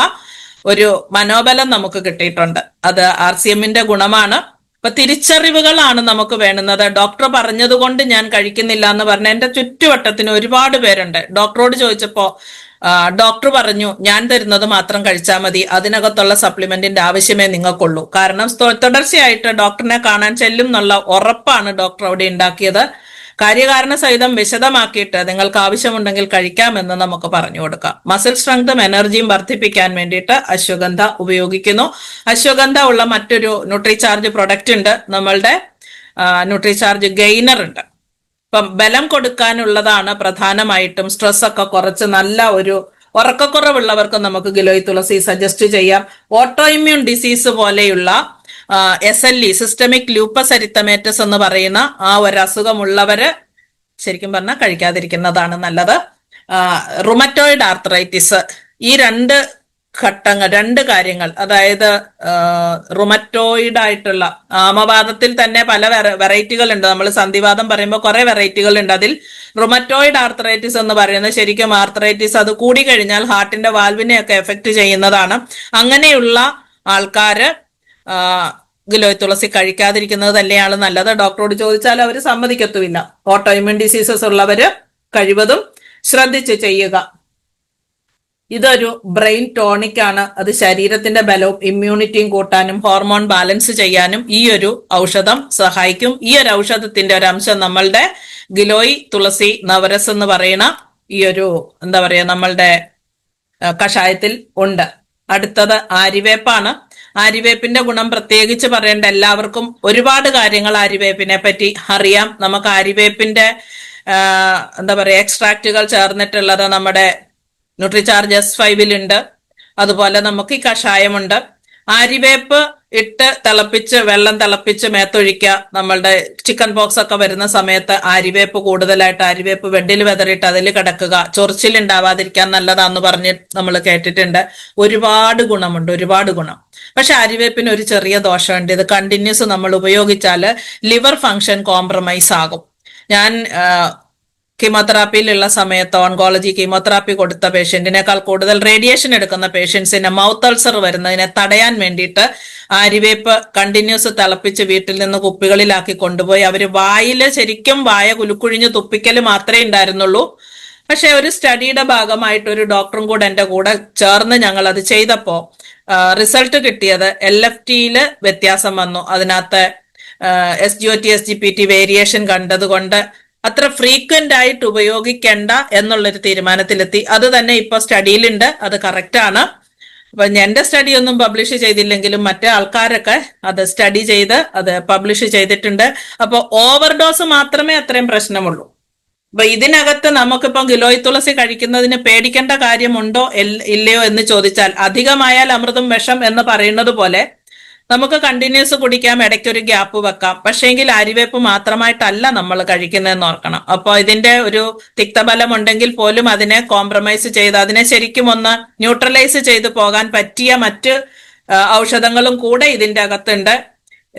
ഒരു മനോബലം നമുക്ക് കിട്ടിയിട്ടുണ്ട്. അത് RCMന്റെ ഗുണമാണ്. അപ്പൊ തിരിച്ചറിവുകളാണ് നമുക്ക് വേണ്ടുന്നത്. ഡോക്ടർ പറഞ്ഞത് കൊണ്ട് ഞാൻ കഴിക്കുന്നില്ല എന്ന് പറഞ്ഞ എന്റെ ചുറ്റുവട്ടത്തിന് ഒരുപാട് പേരുണ്ട്. ഡോക്ടറോട് ചോദിച്ചപ്പോ ഡോക്ടർ പറഞ്ഞു ഞാൻ തരുന്നത് മാത്രം കഴിച്ചാൽ മതി, അതിനകത്തുള്ള സപ്ലിമെന്റിന്റെ ആവശ്യമേ നിങ്ങൾക്കുള്ളൂ. കാരണം തുടർച്ചയായിട്ട് ഡോക്ടറിനെ കാണാൻ ചെല്ലും എന്നുള്ള ഉറപ്പാണ് ഡോക്ടർ അവിടെ ഉണ്ടാക്കിയത്. കാര്യകാരണ സഹിതം വിശദമാക്കിയിട്ട് നിങ്ങൾക്ക് ആവശ്യമുണ്ടെങ്കിൽ കഴിക്കാമെന്ന് നമുക്ക് പറഞ്ഞു കൊടുക്കാം. മസിൽ സ്ട്രെങ്തും എനർജിയും വർദ്ധിപ്പിക്കാൻ വേണ്ടിയിട്ട് അശ്വഗന്ധ ഉപയോഗിക്കുന്നു. അശ്വഗന്ധ ഉള്ള മറ്റൊരു ന്യൂട്രിചാർജ് പ്രൊഡക്റ്റ് ഉണ്ട്, നമ്മളുടെ ന്യൂട്രിചാർജ് ഗെയിനർ ഉണ്ട്. ഇപ്പം ബലം കൊടുക്കാനുള്ളതാണ് പ്രധാനമായിട്ടും. സ്ട്രെസ് ഒക്കെ കുറച്ച് നല്ല ഒരു ഉറക്കക്കുറവുള്ളവർക്ക് നമുക്ക് ഗിലോയ് തുളസി സജസ്റ്റ് ചെയ്യാം. ഓട്ടോ ഇമ്മ്യൂൺ ഡിസീസ് പോലെയുള്ള SLE സിസ്റ്റമിക് ലൂപ്പസ് എരിത്തമേറ്റസ് എന്ന് പറയുന്ന ആ ഒരു അസുഖമുള്ളവര് ശരിക്കും പറഞ്ഞാൽ കഴിക്കാതിരിക്കുന്നതാണ് നല്ലത്. റുമറ്റോയിഡ് ആർത്രൈറ്റിസ്, ഈ രണ്ട് കാര്യങ്ങൾ, അതായത് റുമറ്റോയിഡ് ആയിട്ടുള്ള ആമവാദത്തിൽ തന്നെ പല വെറൈറ്റികൾ ഉണ്ട്. നമ്മൾ സന്ധിവാദം പറയുമ്പോൾ കുറെ വെറൈറ്റികൾ ഉണ്ട്. അതിൽ റുമറ്റോയിഡ് ആർത്രൈറ്റിസ് എന്ന് പറയുന്നത് ശരിക്കും ആർത്രൈറ്റിസ് അത് കൂടി കഴിഞ്ഞാൽ ഹാർട്ടിന്റെ വാൽവിനെയൊക്കെ എഫക്ട് ചെയ്യുന്നതാണ്. അങ്ങനെയുള്ള ആൾക്കാര് ഗിലോയ് തുളസി കഴിക്കാതിരിക്കുന്നത് തന്നെയാണ് നല്ലത്. ഡോക്ടറോട് ചോദിച്ചാൽ അവർ സമ്മതിക്കത്തുമില്ല. ഓട്ടോ ഇമ്യൂൺ ഡിസീസസ് ഉള്ളവര് കഴിവതും ശ്രദ്ധിച്ച് ചെയ്യുക. ഇതൊരു ബ്രെയിൻ ടോണിക് ആണ്. അത് ശരീരത്തിന്റെ ബലവും ഇമ്മ്യൂണിറ്റിയും കൂട്ടാനും ഹോർമോൺ ബാലൻസ് ചെയ്യാനും ഈ ഒരു ഔഷധം സഹായിക്കും. ഈ ഒരു ഔഷധത്തിന്റെ ഒരു അംശം നമ്മളുടെ ഗിലോയ് തുളസി നവരസ് എന്ന് പറയുന്ന ഈ ഒരു നമ്മളുടെ കഷായത്തിൽ ഉണ്ട്. അടുത്തത് ആര്യവേപ്പാണ്. ആര്യവേപ്പിന്റെ ഗുണം പ്രത്യേകിച്ച് പറയേണ്ട, എല്ലാവർക്കും ഒരുപാട് കാര്യങ്ങൾ ആര്യവേപ്പിനെ പറ്റി അറിയാം. നമുക്ക് ആര്യവേപ്പിന്റെ എക്സ്ട്രാക്റ്റുകൾ ചേർന്നിട്ടുള്ളത് നമ്മുടെ ന്യൂട്രിചാർജ് S5 ഉണ്ട്. അതുപോലെ നമുക്ക് ഈ കഷായമുണ്ട്. ആര്യവേപ്പ് ഇട്ട് വെള്ളം തിളപ്പിച്ച് മേത്തൊഴിക്കുക. നമ്മളുടെ ചിക്കൻ പോക്സ് ഒക്കെ വരുന്ന സമയത്ത് ആര്യവേപ്പ് വെഡിൽ വെതറിയിട്ട് അതിൽ കിടക്കുക. ചൊറിച്ചിൽ ഉണ്ടാവാതിരിക്കാൻ നല്ലതാന്ന് പറഞ്ഞ് നമ്മൾ കേട്ടിട്ടുണ്ട്. ഒരുപാട് ഗുണം. പക്ഷെ ആര്യവേപ്പിന് ഒരു ചെറിയ ദോഷമുണ്ട്. ഇത് കണ്ടിന്യൂസ് നമ്മൾ ഉപയോഗിച്ചാൽ ലിവർ ഫങ്ഷൻ കോംപ്രമൈസ് ആകും. ഞാൻ കീമോതെറാപ്പിയിലുള്ള സമയത്ത് ഓൺകോളജി കീമോതെറാപ്പി കൊടുത്ത പേഷ്യന്റിനേക്കാൾ കൂടുതൽ റേഡിയേഷൻ എടുക്കുന്ന പേഷ്യൻസിന് മൗത്ത് അൾസർ വരുന്നതിനെ തടയാൻ വേണ്ടിയിട്ട് ആര്യവേപ്പ് കണ്ടിന്യൂസ് തിളപ്പിച്ച് വീട്ടിൽ നിന്ന് കുപ്പികളിലാക്കി കൊണ്ടുപോയി അവര് ശരിക്കും വായ കുലുക്കുഴിഞ്ഞ് തുപ്പിക്കൽ മാത്രമേ ഉണ്ടായിരുന്നുള്ളൂ. പക്ഷെ ഒരു സ്റ്റഡിയുടെ ഭാഗമായിട്ട് ഒരു ഡോക്ടറും കൂടെ എൻ്റെ കൂടെ ചേർന്ന് ഞങ്ങൾ അത് ചെയ്തപ്പോൾ റിസൾട്ട് കിട്ടിയത് LFTയിൽ വ്യത്യാസം വന്നു. അതിനകത്ത് SGOT SGPT വേരിയേഷൻ കണ്ടതുകൊണ്ട് അത്ര ഫ്രീക്വന്റ് ആയിട്ട് ഉപയോഗിക്കേണ്ട എന്നുള്ളൊരു തീരുമാനത്തിലെത്തി. അത് തന്നെ ഇപ്പൊ സ്റ്റഡിയിലുണ്ട്, അത് കറക്റ്റ് ആണ്. അപ്പൊ എന്റെ സ്റ്റഡി ഒന്നും പബ്ലിഷ് ചെയ്തില്ലെങ്കിലും മറ്റേ ആൾക്കാരൊക്കെ അത് സ്റ്റഡി ചെയ്ത് അത് പബ്ലിഷ് ചെയ്തിട്ടുണ്ട്. അപ്പൊ ഓവർഡോസ് മാത്രമേ അത്രയും പ്രശ്നമുള്ളൂ. അപ്പൊ ഇതിനകത്ത് നമുക്കിപ്പം ഗിലോയ് തുളസി കഴിക്കുന്നതിന് പേടിക്കേണ്ട കാര്യമുണ്ടോ ഇല്ലയോ എന്ന് ചോദിച്ചാൽ, അധികമായാൽ അമൃതും വിഷം എന്ന് പറയുന്നത് പോലെ നമുക്ക് കണ്ടിന്യൂസ് കുടിക്കാം, ഇടയ്ക്കൊരു ഗ്യാപ്പ് വെക്കാം. പക്ഷേങ്കിൽ ആര്യവേപ്പ് മാത്രമായിട്ടല്ല നമ്മൾ കഴിക്കുന്നതെന്ന് ഓർക്കണം. അപ്പോൾ ഇതിന്റെ ഒരു തിക്തബലം ഉണ്ടെങ്കിൽ പോലും അതിനെ കോംപ്രമൈസ് ചെയ്ത് അതിനെ ശരിക്കും ഒന്ന് ന്യൂട്രലൈസ് ചെയ്ത് പോകാൻ പറ്റിയ മറ്റ് ഔഷധങ്ങളും കൂടെ ഇതിന്റെ അകത്തുണ്ട്.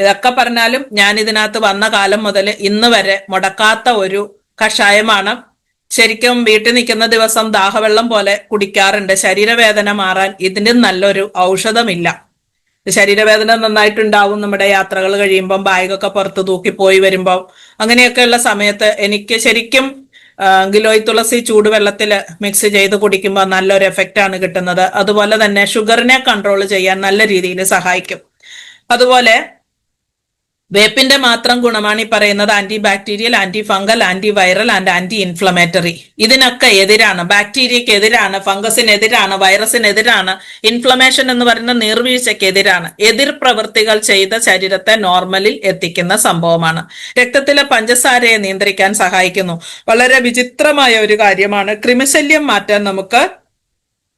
ഇതൊക്കെ പറഞ്ഞാലും ഞാൻ ഇതിനകത്ത് വന്ന കാലം മുതൽ ഇന്ന് വരെ മുടക്കാത്ത ഒരു കഷായമാണ്. ശരിക്കും വീട്ടിൽ നിൽക്കുന്ന ദിവസം ദാഹവെള്ളം പോലെ കുടിക്കാറുണ്ട്. ശരീരവേദന മാറാൻ ഇതിന് നല്ലൊരു ഔഷധമില്ല. ശരീരവേദന നന്നായിട്ടുണ്ടാവും നമ്മുടെ യാത്രകൾ കഴിയുമ്പം, ബാഗൊക്കെ പുറത്ത് തൂക്കിപ്പോയി വരുമ്പോൾ, അങ്ങനെയൊക്കെയുള്ള സമയത്ത് എനിക്ക് ശരിക്കും ഗിലോയ് തുളസി ചൂടുവെള്ളത്തിൽ മിക്സ് ചെയ്ത് കുടിക്കുമ്പോൾ നല്ലൊരു എഫക്റ്റ് ആണ് കിട്ടുന്നത്. അതുപോലെ തന്നെ ഷുഗറിനെ കൺട്രോൾ ചെയ്യാൻ നല്ല രീതിയിൽ സഹായിക്കും. അതുപോലെ വേപ്പിന്റെ മാത്രം ഗുണമാണ് ഈ പറയുന്നത് anti bacterial, anti fungal, anti viral and anti inflammatory. ഇതിനൊക്കെ എതിരാണ്. ബാക്ടീരിയക്ക് എതിരാണ്, ഫംഗസിനെതിരാണ്, വൈറസിനെതിരാണ്, ഇൻഫ്ലമേഷൻ എന്ന് പറയുന്ന നീർവീഴ്ചയ്ക്ക് എതിരാണ്. എതിർ പ്രവൃത്തികൾ ചെയ്ത ശരീരത്തെ നോർമലിൽ എത്തിക്കുന്ന സംഭവമാണ്. രക്തത്തിലെ പഞ്ചസാരയെ നിയന്ത്രിക്കാൻ സഹായിക്കുന്നു. വളരെ വിചിത്രമായ ഒരു കാര്യമാണ്. ക്രിമിശല്യം മാറ്റാൻ നമുക്ക്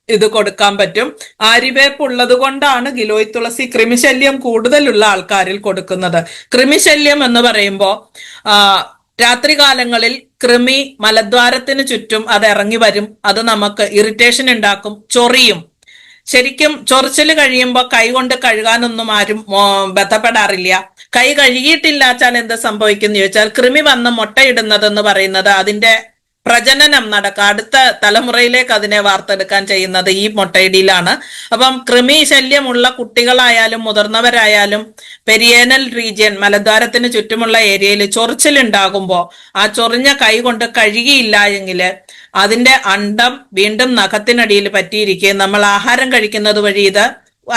ഇത് കൊടുക്കാൻ പറ്റും. ആര്യവേപ്പ് ഉള്ളത് കൊണ്ടാണ് ഗിലോയ് തുളസി ക്രിമിശല്യം കൂടുതലുള്ള ആൾക്കാരിൽ കൊടുക്കുന്നത്. ക്രിമിശല്യം എന്ന് പറയുമ്പോൾ രാത്രികാലങ്ങളിൽ കൃമി മലദ്വാരത്തിന് ചുറ്റും അത് ഇറങ്ങി വരും. അത് നമുക്ക് ഇറിറ്റേഷൻ ഉണ്ടാക്കും, ചൊറിയും. ശരിക്കും ചൊറിച്ചിൽ കഴിയുമ്പോൾ കൈ കൊണ്ട് കഴുകാനൊന്നും ആരും ബന്ധപ്പെടാറില്ല. കൈ കഴുകിയിട്ടില്ലാച്ചാൽ എന്ത് സംഭവിക്കും എന്ന് ചോദിച്ചാൽ, കൃമി വന്ന് മുട്ടയിടുന്നതെന്ന് പറയുന്നത് അതിന്റെ പ്രജനനം അടുത്ത തലമുറയിലേക്ക് അതിനെ വാർത്തെടുക്കാൻ ചെയ്യുന്നത് ഈ മുട്ടയിടിയിലാണ്. അപ്പം കൃമി ശല്യമുള്ള കുട്ടികളായാലും മുതിർന്നവരായാലും പെരിയേനൽ റീജിയൻ മലദ്വാരത്തിന് ചുറ്റുമുള്ള ഏരിയയിൽ ചൊറിച്ചിലുണ്ടാകുമ്പോൾ ആ ചൊറിഞ്ഞ കൈ കൊണ്ട് കഴുകിയില്ല എങ്കിൽ അതിന്റെ അണ്ടം വീണ്ടും നഖത്തിനടിയിൽ പറ്റിയിരിക്കുകയും നമ്മൾ ആഹാരം കഴിക്കുന്നത് വഴി ഇത്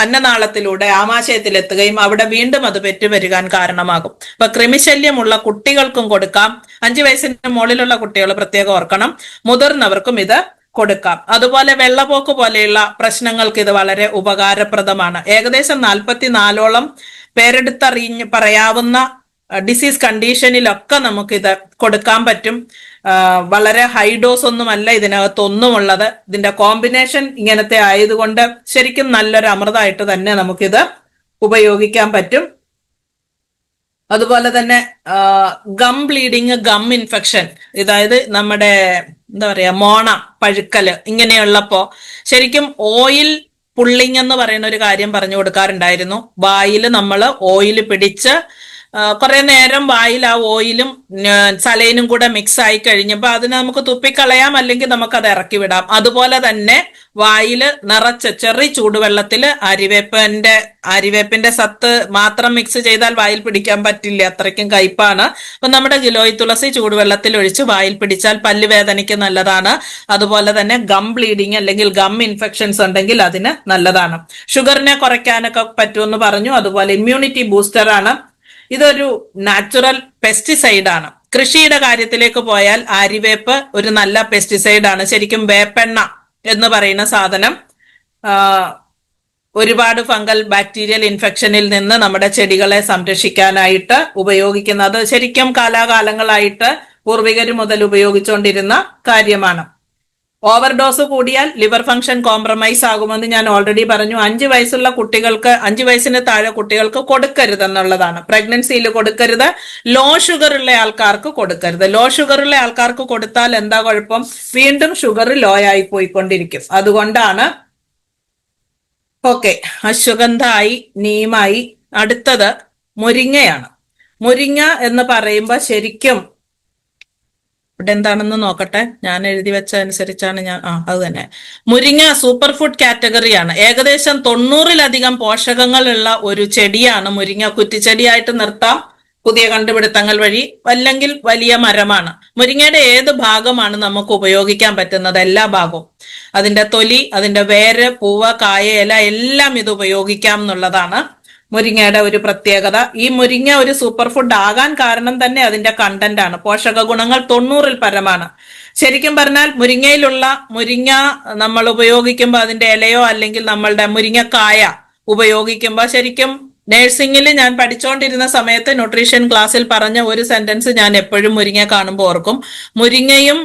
അന്നനാളത്തിലൂടെ ആമാശയത്തിലെത്തുകയും അവിടെ വീണ്ടും അത് പെറ്റുപെരുകാൻ കാരണമാകും. അപ്പൊ കൃമിശല്യമുള്ള കുട്ടികൾക്കും കൊടുക്കാം. 5 വയസ്സിന് മുകളിലുള്ള കുട്ടികൾ പ്രത്യേകം ഓർക്കണം. മുതിർന്നവർക്കും ഇത് കൊടുക്കാം. അതുപോലെ വെള്ളപ്പോക്ക് പോലെയുള്ള പ്രശ്നങ്ങൾക്ക് ഇത് വളരെ ഉപകാരപ്രദമാണ്. ഏകദേശം 44ഓളം പേരെടുത്തറിഞ്ഞ് പറയാവുന്ന ഡിസീസ് കണ്ടീഷനിലൊക്കെ നമുക്കിത് കൊടുക്കാൻ പറ്റും. വളരെ ഹൈ ഡോസ് ഒന്നുമല്ല ഇതിനകത്തൊന്നുമുള്ളത്. ഇതിന്റെ കോമ്പിനേഷൻ ഇങ്ങനത്തെ ആയതുകൊണ്ട് ശരിക്കും നല്ലൊരു അമൃതമായിട്ട് തന്നെ നമുക്കിത് ഉപയോഗിക്കാൻ പറ്റും. അതുപോലെ തന്നെ ഗം ബ്ലീഡിങ്, ഗം ഇൻഫെക്ഷൻ, അതായത് നമ്മുടെ എന്താ പറയാ മോണ പഴുക്കല് ഇങ്ങനെയുള്ളപ്പോ ശരിക്കും ഓയിൽ പുള്ളിങ് എന്ന് പറയുന്ന ഒരു കാര്യം പറഞ്ഞു കൊടുക്കാറുണ്ടായിരുന്നു. വായിൽ നമ്മൾ ഓയിൽ പിടിച്ച് കുറെ നേരം വായിൽ ആ ഓയിലും സലൈനും കൂടെ മിക്സ് ആയി കഴിഞ്ഞപ്പോൾ അതിനെ നമുക്ക് തുപ്പിക്കളയാം, അല്ലെങ്കിൽ നമുക്കത് ഇറക്കി വിടാം. അതുപോലെ തന്നെ വായിൽ നിറച്ച് ചെറിയ ചൂടുവെള്ളത്തിൽ അരിവേപ്പിന്റെ സത്ത് മാത്രം മിക്സ് ചെയ്താൽ വായിൽ പിടിക്കാൻ പറ്റില്ല, അത്രയ്ക്കും കയ്പാണ്. അപ്പൊ നമ്മുടെ ഗിലോയ് തുളസി ചൂടുവെള്ളത്തിൽ ഒഴിച്ച് വായിൽ പിടിച്ചാൽ പല്ലുവേദനയ്ക്ക് നല്ലതാണ്. അതുപോലെ തന്നെ ഗം ബ്ലീഡിങ് അല്ലെങ്കിൽ ഗം ഇൻഫെക്ഷൻസ് ഉണ്ടെങ്കിൽ അതിന് നല്ലതാണ്. ഷുഗറിനെ കുറയ്ക്കാനൊക്കെ പറ്റുമെന്ന് പറഞ്ഞു. അതുപോലെ ഇമ്മ്യൂണിറ്റി ബൂസ്റ്റർ ആണ്. ഇതൊരു നാച്ചുറൽ പെസ്റ്റിസൈഡ് ആണ്. കൃഷിയുടെ കാര്യത്തിലേക്ക് പോയാൽ ആര്യവേപ്പ് ഒരു നല്ല പെസ്റ്റിസൈഡ് ആണ്. ശരിക്കും വേപ്പെണ്ണ എന്ന് പറയുന്ന സാധനം ഒരുപാട് ഫംഗൽ ബാക്ടീരിയൽ ഇൻഫെക്ഷനിൽ നിന്ന് നമ്മുടെ ചെടികളെ സംരക്ഷിക്കാനായിട്ട് ഉപയോഗിക്കുന്നത് ശരിക്കും കാലാകാലങ്ങളായിട്ട് പൂർവികർ മുതൽ ഉപയോഗിച്ചുകൊണ്ടിരുന്ന കാര്യമാണ്. ഓവർഡോസ് കൂടിയാൽ ലിവർ ഫംഗ്ഷൻ കോംപ്രമൈസ് ആകുമെന്ന് ഞാൻ ഓൾറെഡി പറഞ്ഞു. 5 വയസ്സുള്ള കുട്ടികൾക്ക്, 5 വയസ്സിന് താഴെ കുട്ടികൾക്ക് കൊടുക്കരുത് എന്നുള്ളതാണ്. പ്രഗ്നൻസിയിൽ കൊടുക്കരുത്. ലോ ഷുഗർ ഉള്ള ആൾക്കാർക്ക് കൊടുക്കരുത്. ലോ ഷുഗർ ഉള്ള ആൾക്കാർക്ക് കൊടുത്താൽ എന്താ കുഴപ്പം? വീണ്ടും ഷുഗർ ലോ ആയി പോയിക്കൊണ്ടിരിക്കും. അതുകൊണ്ടാണ്. ഓക്കെ, അശ്വഗന്ധായി, നീമായി. അടുത്തത് മുരിങ്ങയാണ്. മുരിങ്ങ എന്ന് പറയുമ്പോൾ ശരിക്കും ഇവിടെ എന്താണെന്ന് നോക്കട്ടെ, ഞാൻ എഴുതി വെച്ച അനുസരിച്ചാണ് ഞാൻ അത് തന്നെ. മുരിങ്ങ സൂപ്പർ ഫുഡ് കാറ്റഗറിയാണ്. ഏകദേശം 90-ലധികം പോഷകങ്ങളുള്ള ഒരു ചെടിയാണ് മുരിങ്ങ. കുറ്റിച്ചെടിയായിട്ട് നിർത്താം പുതിയ കണ്ടുപിടുത്തങ്ങൾ വഴി, അല്ലെങ്കിൽ വലിയ മരമാണ്. മുരിങ്ങയുടെ ഏത് ഭാഗമാണ് നമുക്ക് ഉപയോഗിക്കാൻ പറ്റുന്നത്? എല്ലാ ഭാഗവും. അതിന്റെ തൊലി, അതിന്റെ വേര്, പൂവ്, കായ, ഇല എല്ലാം ഇത് ഉപയോഗിക്കാം എന്നുള്ളതാണ് മുരിങ്ങയുടെ ഒരു പ്രത്യേകത. ഈ മുരിങ്ങ ഒരു സൂപ്പർ ഫുഡ് ആകാൻ കാരണം തന്നെ അതിന്റെ കണ്ടന്റ് ആണ്. പോഷക ഗുണങ്ങൾ 90-ൽ പരമാണ്. ശരിക്കും പറഞ്ഞാൽ മുരിങ്ങ നമ്മൾ ഉപയോഗിക്കുമ്പോൾ അതിന്റെ ഇലയോ അല്ലെങ്കിൽ നമ്മളുടെ മുരിങ്ങക്കായ ഉപയോഗിക്കുമ്പോൾ ശരിക്കും നഴ്സിംഗിൽ ഞാൻ പഠിച്ചുകൊണ്ടിരുന്ന സമയത്ത് ന്യൂട്രീഷൻ ക്ലാസ്സിൽ പറഞ്ഞ ഒരു സെന്റൻസ് ഞാൻ എപ്പോഴും മുരിങ്ങ കാണുമ്പോൾ ഓർക്കും. മുരിങ്ങയും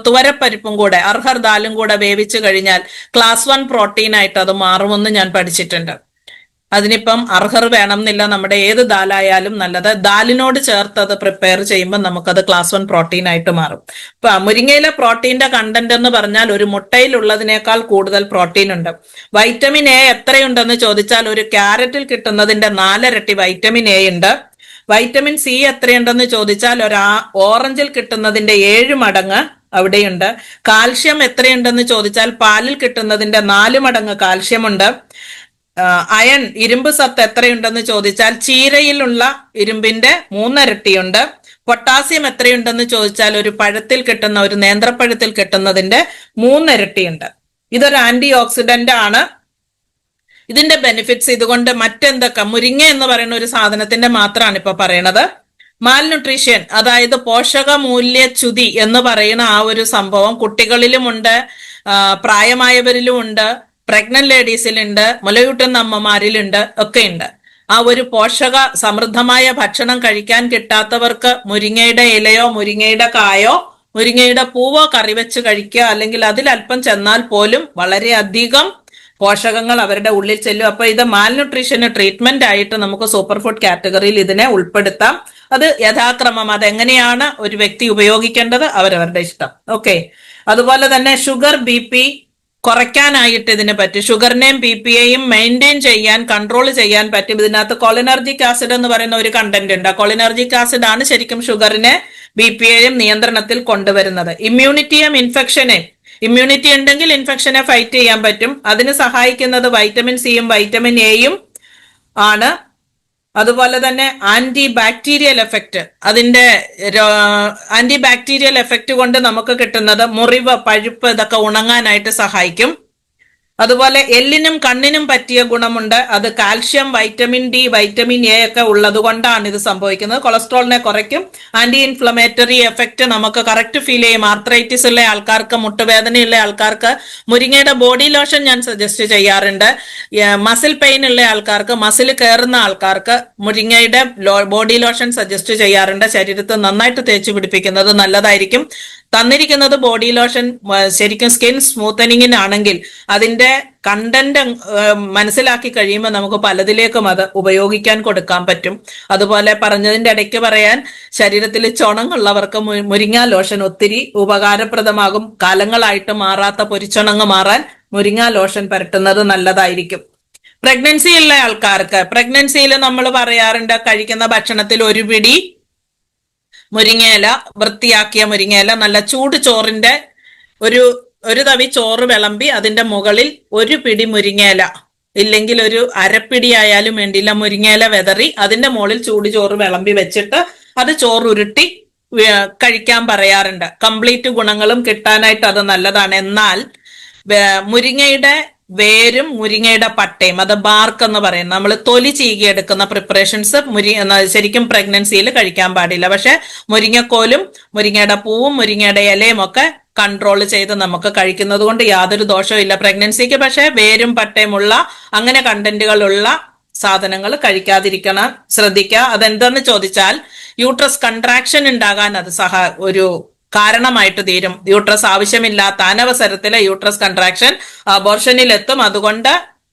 തുവരപ്പരിപ്പും കൂടെ, അർഹർ ദാലും കൂടെ വേവിച്ചു കഴിഞ്ഞാൽ ക്ലാസ് 1 പ്രോട്ടീൻ ആയിട്ട് അത് മാറുമെന്ന് ഞാൻ പഠിച്ചിട്ടുണ്ട്. അതിനിപ്പം അർഹർ വേണം എന്നില്ല, നമ്മുടെ ഏത് ദാലായാലും നല്ലത്. ദാലിനോട് ചേർത്ത് അത് പ്രിപ്പയർ ചെയ്യുമ്പോൾ നമുക്കത് ക്ലാസ് 1 പ്രോട്ടീൻ ആയിട്ട് മാറും. ഇപ്പൊ മുരിങ്ങയിലെ പ്രോട്ടീന്റെ കണ്ടന്റ് എന്ന് പറഞ്ഞാൽ ഒരു മുട്ടയിലുള്ളതിനേക്കാൾ കൂടുതൽ പ്രോട്ടീൻ ഉണ്ട്. വൈറ്റമിൻ എ എത്രയുണ്ടെന്ന് ചോദിച്ചാൽ ഒരു ക്യാരറ്റിൽ കിട്ടുന്നതിന്റെ 4 ഇരട്ടി വൈറ്റമിൻ എ ഉണ്ട്. വൈറ്റമിൻ സി എത്രയുണ്ടെന്ന് ചോദിച്ചാൽ ഒരു ഓറഞ്ചിൽ കിട്ടുന്നതിന്റെ 7 മടങ്ങ് അവിടെയുണ്ട്. കാൽഷ്യം എത്രയുണ്ടെന്ന് ചോദിച്ചാൽ പാലിൽ കിട്ടുന്നതിന്റെ 4 മടങ്ങ് കാൽഷ്യം ഉണ്ട്. അയൺ, ഇരുമ്പ് സത്ത് എത്രയുണ്ടെന്ന് ചോദിച്ചാൽ ചീരയിലുള്ള ഇരുമ്പിന്റെ 3 ഇരട്ടിയുണ്ട്. പൊട്ടാസ്യം എത്രയുണ്ടെന്ന് ചോദിച്ചാൽ ഒരു പഴത്തിൽ കിട്ടുന്ന, ഒരു നേന്ത്രപ്പഴത്തിൽ കിട്ടുന്നതിന്റെ 3 ഇരട്ടിയുണ്ട്. ഇതൊരു ആന്റി ഓക്സിഡന്റ് ആണ്. ഇതിന്റെ ബെനിഫിറ്റ്സ് ഇതുകൊണ്ട് മറ്റെന്തൊക്കെ? മുരിങ്ങ എന്ന് പറയുന്ന ഒരു സാധനത്തിന്റെ മാത്രമാണ് ഇപ്പൊ പറയണത്. മാൽന്യൂട്രീഷൻ, അതായത് പോഷകമൂല്യച്യുതി എന്ന് പറയുന്ന ആ ഒരു സംഭവം കുട്ടികളിലുമുണ്ട്, പ്രായമായവരിലും ഉണ്ട്, പ്രഗ്നന്റ് ലേഡീസിലുണ്ട്, മുലയൂട്ടുന്ന അമ്മമാരിലുണ്ട്, ഒക്കെ ഉണ്ട്. ആ ഒരു പോഷക സമൃദ്ധമായ ഭക്ഷണം കഴിക്കാൻ കിട്ടാത്തവർക്ക് മുരിങ്ങയുടെ ഇലയോ മുരിങ്ങയുടെ കായോ മുരിങ്ങയുടെ പൂവോ കറി വെച്ച് കഴിക്കുക, അല്ലെങ്കിൽ അതിലല്പം ചെന്നാൽ പോലും വളരെയധികം പോഷകങ്ങൾ അവരുടെ ഉള്ളിൽ ചെല്ലും. അപ്പൊ ഇത് മാൽന്യൂട്രീഷന് ട്രീറ്റ്മെന്റ് ആയിട്ട് നമുക്ക് സൂപ്പർ ഫുഡ് കാറ്റഗറിയിൽ ഇതിനെ ഉൾപ്പെടുത്താം. അത് യഥാക്രമം അതെങ്ങനെയാണ് ഒരു വ്യക്തി ഉപയോഗിക്കേണ്ടത് അവരവരുടെ ഇഷ്ടം. ഓക്കെ. അതുപോലെ തന്നെ ഷുഗർ, BP കുറയ്ക്കാനായിട്ട് ഇതിനെ പറ്റും. ഷുഗറിനെയും BP-യെയും മെയിൻറ്റെയിൻ ചെയ്യാൻ, കൺട്രോൾ ചെയ്യാൻ പറ്റും. ഇതിനകത്ത് കോളിനർജിക് ആസിഡ് എന്ന് പറയുന്ന ഒരു കണ്ടന്റ് ഉണ്ട്. കോളിനർജിക് ആസിഡ് ആണ് ശരിക്കും ഷുഗറിനെ, BP-യെയും നിയന്ത്രണത്തിൽ കൊണ്ടുവരുന്നത്. ഇമ്മ്യൂണിറ്റിയും ഇമ്മ്യൂണിറ്റി ഉണ്ടെങ്കിൽ ഇൻഫെക്ഷനെ ഫൈറ്റ് ചെയ്യാൻ പറ്റും. അതിന് സഹായിക്കുന്നത് വൈറ്റമിൻ സിയും വൈറ്റമിൻ എയും ആണ്. അതുപോലെ തന്നെ ആന്റി ബാക്ടീരിയൽ എഫക്റ്റ്, അതിന്റെ ആന്റി ബാക്ടീരിയൽ എഫക്റ്റ് കൊണ്ട് നമുക്ക് കിട്ടുന്നത് മുറിവ്, പഴുപ്പ് ഇതൊക്കെ ഉണങ്ങാനായിട്ട് സഹായിക്കും. അതുപോലെ എല്ലിനും കണ്ണിനും പറ്റിയ ഗുണമുണ്ട്. അത് calcium, vitamin D, vitamin A ഒക്കെ ഉള്ളത് കൊണ്ടാണ് ഇത് സംഭവിക്കുന്നത്. കൊളസ്ട്രോളിനെ കുറയ്ക്കും. ആന്റി ഇൻഫ്ലമേറ്ററി എഫക്റ്റ് നമുക്ക് കറക്റ്റ് ഫീൽ ചെയ്യും. ആർത്രൈറ്റിസ് ഉള്ള ആൾക്കാർക്ക്, മുട്ടുവേദനയുള്ള ആൾക്കാർക്ക് മുരിങ്ങയുടെ ബോഡി ലോഷൻ ഞാൻ സജസ്റ്റ് ചെയ്യാറുണ്ട്. മസിൽ പെയിൻ ഉള്ള ആൾക്കാർക്ക്, മസിൽ കയറുന്ന ആൾക്കാർക്ക് മുരിങ്ങയുടെ ബോഡി ലോഷൻ സജസ്റ്റ് ചെയ്യാറുണ്ട്. ശരീരത്തിൽ നന്നായിട്ട് തേച്ച് പിടിപ്പിക്കുന്നത് നല്ലതായിരിക്കും. തന്നിരിക്കുന്നത് ബോഡി ലോഷൻ ശരിക്കും സ്കിൻ സ്മൂത്തനിങ്ങിനാണെങ്കിൽ അതിന്റെ കണ്ടന്റ് മനസ്സിലാക്കി കഴിയുമ്പോൾ നമുക്ക് പലതിലേക്കും അത് ഉപയോഗിക്കാൻ കൊടുക്കാൻ പറ്റും. അതുപോലെ പറഞ്ഞതിന്റെ ഇടയ്ക്ക് പറയാൻ, ശരീരത്തിൽ ചുണങ്ങുള്ളവർക്ക് മുരിങ്ങ ലോഷൻ ഒത്തിരി ഉപകാരപ്രദമാകും. കാലങ്ങളായിട്ട് മാറാത്ത പൊരിച്ചുണങ്ങ് മാറാൻ മുരിങ്ങ ലോഷൻ പുരട്ടുന്നത് നല്ലതായിരിക്കും. പ്രഗ്നൻസി ഉള്ള ആൾക്കാർക്ക്, പ്രഗ്നൻസിയിൽ നമ്മൾ പറയാറുണ്ട് കഴിക്കുന്ന ഭക്ഷണത്തിൽ ഒരു പിടി മുരിങ്ങയില, വൃത്തിയാക്കിയ മുരിങ്ങയില, നല്ല ചൂട് ചോറിന്റെ ഒരു തവി ചോറ് വിളമ്പി അതിന്റെ മുകളിൽ ഒരു പിടി മുരിങ്ങയില, ഇല്ലെങ്കിൽ ഒരു അരപ്പിടി ആയാലും വേണ്ടിയില്ല, മുരിങ്ങയില വെതറി അതിന്റെ മുകളിൽ ചൂട് ചോറ് വിളമ്പി വെച്ചിട്ട് അത് ചോറ് ഉരുട്ടി കഴിക്കാൻ പറയാറുണ്ട്. കംപ്ലീറ്റ് ഗുണങ്ങളും കിട്ടാനായിട്ട് അത് നല്ലതാണ്. എന്നാൽ മുരിങ്ങയുടെ വേരും മുരിങ്ങയുടെ പട്ടയും, അത് ബാർക്ക് എന്ന് പറയും, നമ്മൾ തൊലി ചീകി എടുക്കുന്ന പ്രിപ്പറേഷൻസ് ശരിക്കും പ്രഗ്നൻസിയിൽ കഴിക്കാൻ പാടില്ല. പക്ഷെ മുരിങ്ങക്കോലും മുരിങ്ങയുടെ പൂവും മുരിങ്ങയുടെ ഇലയും ഒക്കെ കൺട്രോൾ ചെയ്ത് നമുക്ക് കഴിക്കുന്നത് കൊണ്ട് യാതൊരു ദോഷവും ഇല്ല പ്രഗ്നൻസിക്ക്. പക്ഷെ വേരും പട്ടയുമുള്ള അങ്ങനെ കണ്ടന്റുകളുള്ള സാധനങ്ങൾ കഴിക്കാതിരിക്കണം, ശ്രദ്ധിക്കുക. അതെന്തെന്ന് ചോദിച്ചാൽ യൂട്രസ് കൺട്രാക്ഷൻ ഉണ്ടാകാൻ അത് ഒരു കാരണമായിട്ട് തീരും. യൂട്രസ് ആവശ്യമില്ലാത്ത അനവസരത്തിലെ യൂട്രസ് കൺട്രാക്ഷൻ അബോർഷനിൽ എത്തും. അതുകൊണ്ട്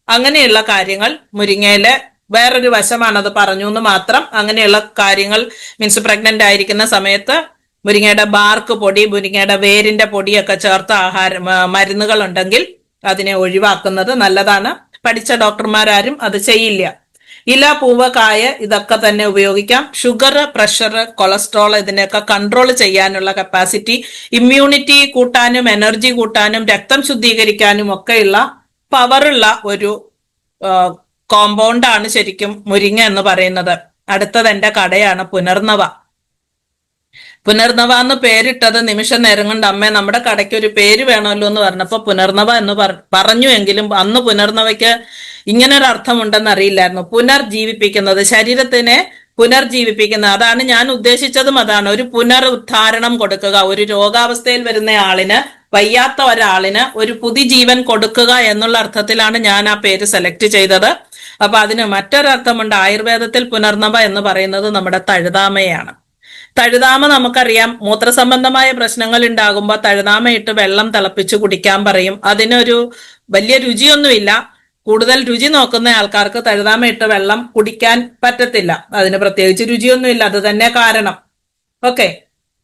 അങ്ങനെയുള്ള കാര്യങ്ങൾ മുരിങ്ങയിലെ വേറൊരു വശമാണ്, അത് പറഞ്ഞു എന്ന് മാത്രം. അങ്ങനെയുള്ള കാര്യങ്ങൾ മീൻസ് പ്രഗ്നന്റ് ആയിരിക്കുന്ന സമയത്ത് മുരിങ്ങയുടെ ബാർക്ക് പൊടി, മുരിങ്ങയുടെ വേരിന്റെ പൊടിയൊക്കെ ചേർത്ത മരുന്നുകൾ ഉണ്ടെങ്കിൽ അതിനെ ഒഴിവാക്കുന്നത് നല്ലതാണ്. പഠിച്ച ഡോക്ടർമാരും അത് ചെയ്യില്ല. ഇല, പൂവ്, കായ ഇതൊക്കെ തന്നെ ഉപയോഗിക്കാം. ഷുഗർ, പ്രഷർ, കൊളസ്ട്രോൾ ഇതിനെയൊക്കെ കൺട്രോൾ ചെയ്യാനുള്ള കപ്പാസിറ്റി, ഇമ്മ്യൂണിറ്റി കൂട്ടാനും എനർജി കൂട്ടാനും രക്തം ശുദ്ധീകരിക്കാനും ഒക്കെയുള്ള പവറുള്ള ഒരു കോമ്പൗണ്ടാണ് ശരിക്കും മുരിങ്ങ എന്ന് പറയുന്നത്. അടുത്തത് എന്റെ കടയാണ് പുനർനവ. പുനർനവ എന്ന് പേരിട്ടത് നിമിഷ നേരം കൊണ്ട് അമ്മ നമ്മുടെ കടയ്ക്ക് ഒരു പേര് വേണമല്ലോ എന്ന് പറഞ്ഞപ്പോ പുനർനവ എന്ന് പറഞ്ഞു. എങ്കിലും അന്ന് പുനർനവയ്ക്ക് ഇങ്ങനൊരു അർത്ഥമുണ്ടെന്ന് അറിയില്ലായിരുന്നു. പുനർജീവിപ്പിക്കുന്നത്, ശരീരത്തിനെ പുനർജീവിപ്പിക്കുന്ന, അതാണ് ഞാൻ ഉദ്ദേശിച്ചതും. അതാണ് ഒരു പുനരുദ്ധാരണം കൊടുക്കുക. ഒരു രോഗാവസ്ഥയിൽ വരുന്ന ആളിന്, വയ്യാത്ത ഒരാളിന് ഒരു പുതുജീവൻ കൊടുക്കുക എന്നുള്ള അർത്ഥത്തിലാണ് ഞാൻ ആ പേര് സെലക്ട് ചെയ്തത്. അപ്പൊ അതിന് മറ്റൊരർത്ഥമുണ്ട്. ആയുർവേദത്തിൽ പുനർനവ എന്ന് പറയുന്നത് നമ്മുടെ തഴുതാമയാണ്. തഴുതാമ നമുക്കറിയാം, മൂത്രസംബന്ധമായ പ്രശ്നങ്ങൾ ഉണ്ടാകുമ്പോൾ തഴുതാമ ഇട്ട് വെള്ളം തിളപ്പിച്ച് കുടിക്കാൻ പറയും. അതിനൊരു വലിയ രുചിയൊന്നുമില്ല. കൂടുതൽ രുചി നോക്കുന്ന ആൾക്കാർക്ക് തഴുതാമ ഇട്ട് വെള്ളം കുടിക്കാൻ പറ്റത്തില്ല. അതിന് പ്രത്യേകിച്ച് രുചിയൊന്നുമില്ല, അത് തന്നെ കാരണം. ഓക്കെ,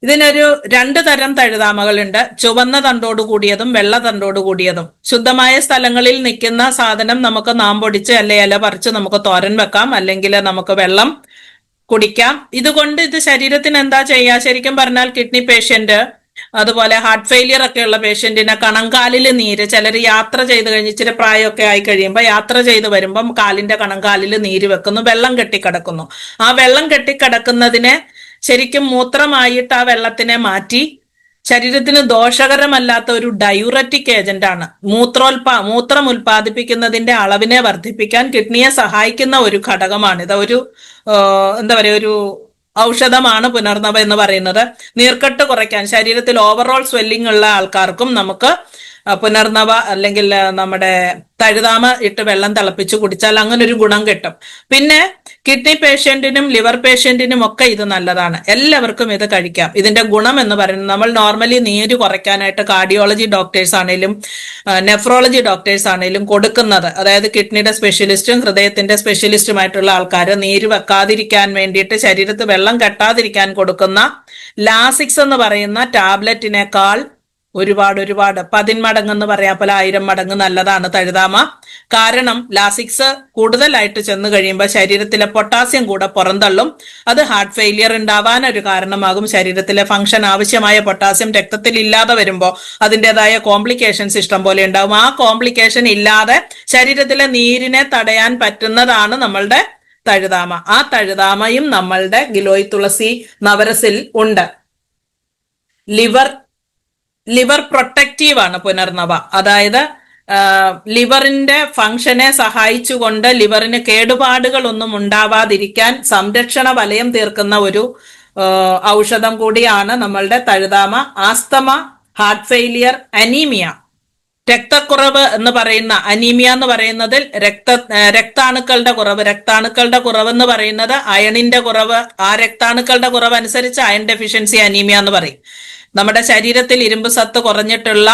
ഇതിനൊരു 2 തരം തഴുതാമകളുണ്ട്. ചുവന്ന തണ്ടോട് കൂടിയതും വെള്ള തണ്ടോട് കൂടിയതും. ശുദ്ധമായ സ്ഥലങ്ങളിൽ നിൽക്കുന്ന സാധനം നമുക്ക് നാമ്പൊടിച്ച് അല്ലെ ഇല പറിച്ച് നമുക്ക് തോരൻ വെക്കാം, അല്ലെങ്കിൽ നമുക്ക് വെള്ളം കുടിക്കാം. ഇതുകൊണ്ട് ഇത് ശരീരത്തിന് എന്താ ചെയ്യുക? ശരിക്കും പറഞ്ഞാൽ കിഡ്നി പേഷ്യന്റ്, അതുപോലെ ഹാർട്ട് ഫെയിലിയർ ഒക്കെ ഉള്ള പേഷ്യന്റിന് കണങ്കാലിൽ നീര്, ചിലർ യാത്ര ചെയ്ത് കഴിഞ്ഞ് ഇച്ചിരി പ്രായമൊക്കെ ആയി കഴിയുമ്പോൾ യാത്ര ചെയ്ത് വരുമ്പം കാലിന്റെ കണങ്കാലിൽ നീര് വെക്കുന്നു, വെള്ളം കെട്ടിക്കിടക്കുന്നു. ആ വെള്ളം കെട്ടിക്കിടക്കുന്നതിനെ ശരിക്കും മൂത്രമായിട്ട് ആ വെള്ളത്തിനെ മാറ്റി ശരീരത്തിന് ദോഷകരമല്ലാത്ത ഒരു ഡയൂററ്റിക് ഏജന്റ് ആണ്. മൂത്രം ഉൽപ്പാദിപ്പിക്കുന്നതിന്റെ അളവിനെ വർദ്ധിപ്പിക്കാൻ കിഡ്നിയെ സഹായിക്കുന്ന ഒരു ഘടകമാണ്. ഇത് ഒരു എന്താ പറയുക, ഒരു ഔഷധമാണ് പുനർനവ എന്ന് പറയുന്നത്. നീർക്കെട്ട് കുറയ്ക്കാൻ, ശരീരത്തിൽ ഓവറോൾ സ്വെല്ലിംഗ് ഉള്ള ആൾക്കാർക്കും നമുക്ക് പുനർനവ അല്ലെങ്കിൽ നമ്മുടെ തഴുതാമ ഇട്ട് വെള്ളം തിളപ്പിച്ച് കുടിച്ചാൽ അങ്ങനെ ഒരു ഗുണം കിട്ടും. പിന്നെ കിഡ്നി പേഷ്യന്റിനും ലിവർ പേഷ്യന്റിനും ഒക്കെ ഇത് നല്ലതാണ്. എല്ലാവർക്കും ഇത് കഴിക്കാം. ഇതിന്റെ ഗുണം എന്ന് പറയുന്നത്, നമ്മൾ നോർമലി നീര് കുറയ്ക്കാനായിട്ട് കാർഡിയോളജി ഡോക്ടേഴ്സ് ആണെങ്കിലും നെഫ്രോളജി ഡോക്ടേഴ്സ് ആണെങ്കിലും കൊടുക്കുന്നത്, അതായത് കിഡ്നിയുടെ സ്പെഷ്യലിസ്റ്റും ഹൃദയത്തിന്റെ സ്പെഷ്യലിസ്റ്റുമായിട്ടുള്ള ആൾക്കാർ നീര് വെക്കാതിരിക്കാൻ വേണ്ടിയിട്ട്, ശരീരത്ത് വെള്ളം കെട്ടാതിരിക്കാൻ കൊടുക്കുന്ന ലാസിക്സ് എന്ന് പറയുന്ന ടാബ്ലറ്റിനേക്കാൾ ഒരുപാട് 10 മടങ്ങെന്ന് പറയാം, പോലെ 1000 മടങ്ങ് നല്ലതാണ് തഴുതാമ. കാരണം ലാസിക്സ് കൂടുതലായിട്ട് ചെന്ന് കഴിയുമ്പോൾ ശരീരത്തിലെ പൊട്ടാസ്യം കൂടെ പുറന്തള്ളും. അത് ഹാർട്ട് ഫെയിലിയർ ഉണ്ടാവാൻ ഒരു കാരണമാകും. ശരീരത്തിലെ ഫംഗ്ഷൻ ആവശ്യമായ പൊട്ടാസ്യം രക്തത്തിൽ ഇല്ലാതെ വരുമ്പോൾ അതിൻ്റെതായ കോംപ്ലിക്കേഷൻസ് ഇഷ്ടം പോലെ ഉണ്ടാവും. ആ കോംപ്ലിക്കേഷൻ ഇല്ലാതെ ശരീരത്തിലെ നീരിനെ തടയാൻ പറ്റുന്നതാണ് നമ്മളുടെ തഴുതാമ. ആ തഴുതാമയും നമ്മളുടെ ഗിലോയ് തുളസി നവരസിൽ ഉണ്ട്. ലിവർ പ്രൊട്ടക്റ്റീവ് ആണ് പുനർനവ. അതായത് ലിവറിന്റെ ഫംഗ്ഷനെ സഹായിച്ചുകൊണ്ട് ലിവറിന് കേടുപാടുകൾ ഒന്നും ഉണ്ടാവാതിരിക്കാൻ സംരക്ഷണ വലയം തീർക്കുന്ന ഒരു ഔഷധം കൂടിയാണ് നമ്മളുടെ തഴുതാമ. ആസ്തമ, ഹാർട്ട് ഫെയിലിയർ, അനീമിയ, രക്തക്കുറവ് എന്ന് പറയുന്ന അനീമിയ എന്ന് പറയുന്നതിൽ രക്താണുക്കളുടെ കുറവ് എന്ന് പറയുന്നത് അയണിന്റെ കുറവ്. ആ രക്താണുക്കളുടെ കുറവ് അനുസരിച്ച് അയൺ ഡെഫിഷ്യൻസി അനീമിയ എന്ന് പറയും. നമ്മുടെ ശരീരത്തിൽ ഇരുമ്പ് സത്ത് കുറഞ്ഞിട്ടുള്ള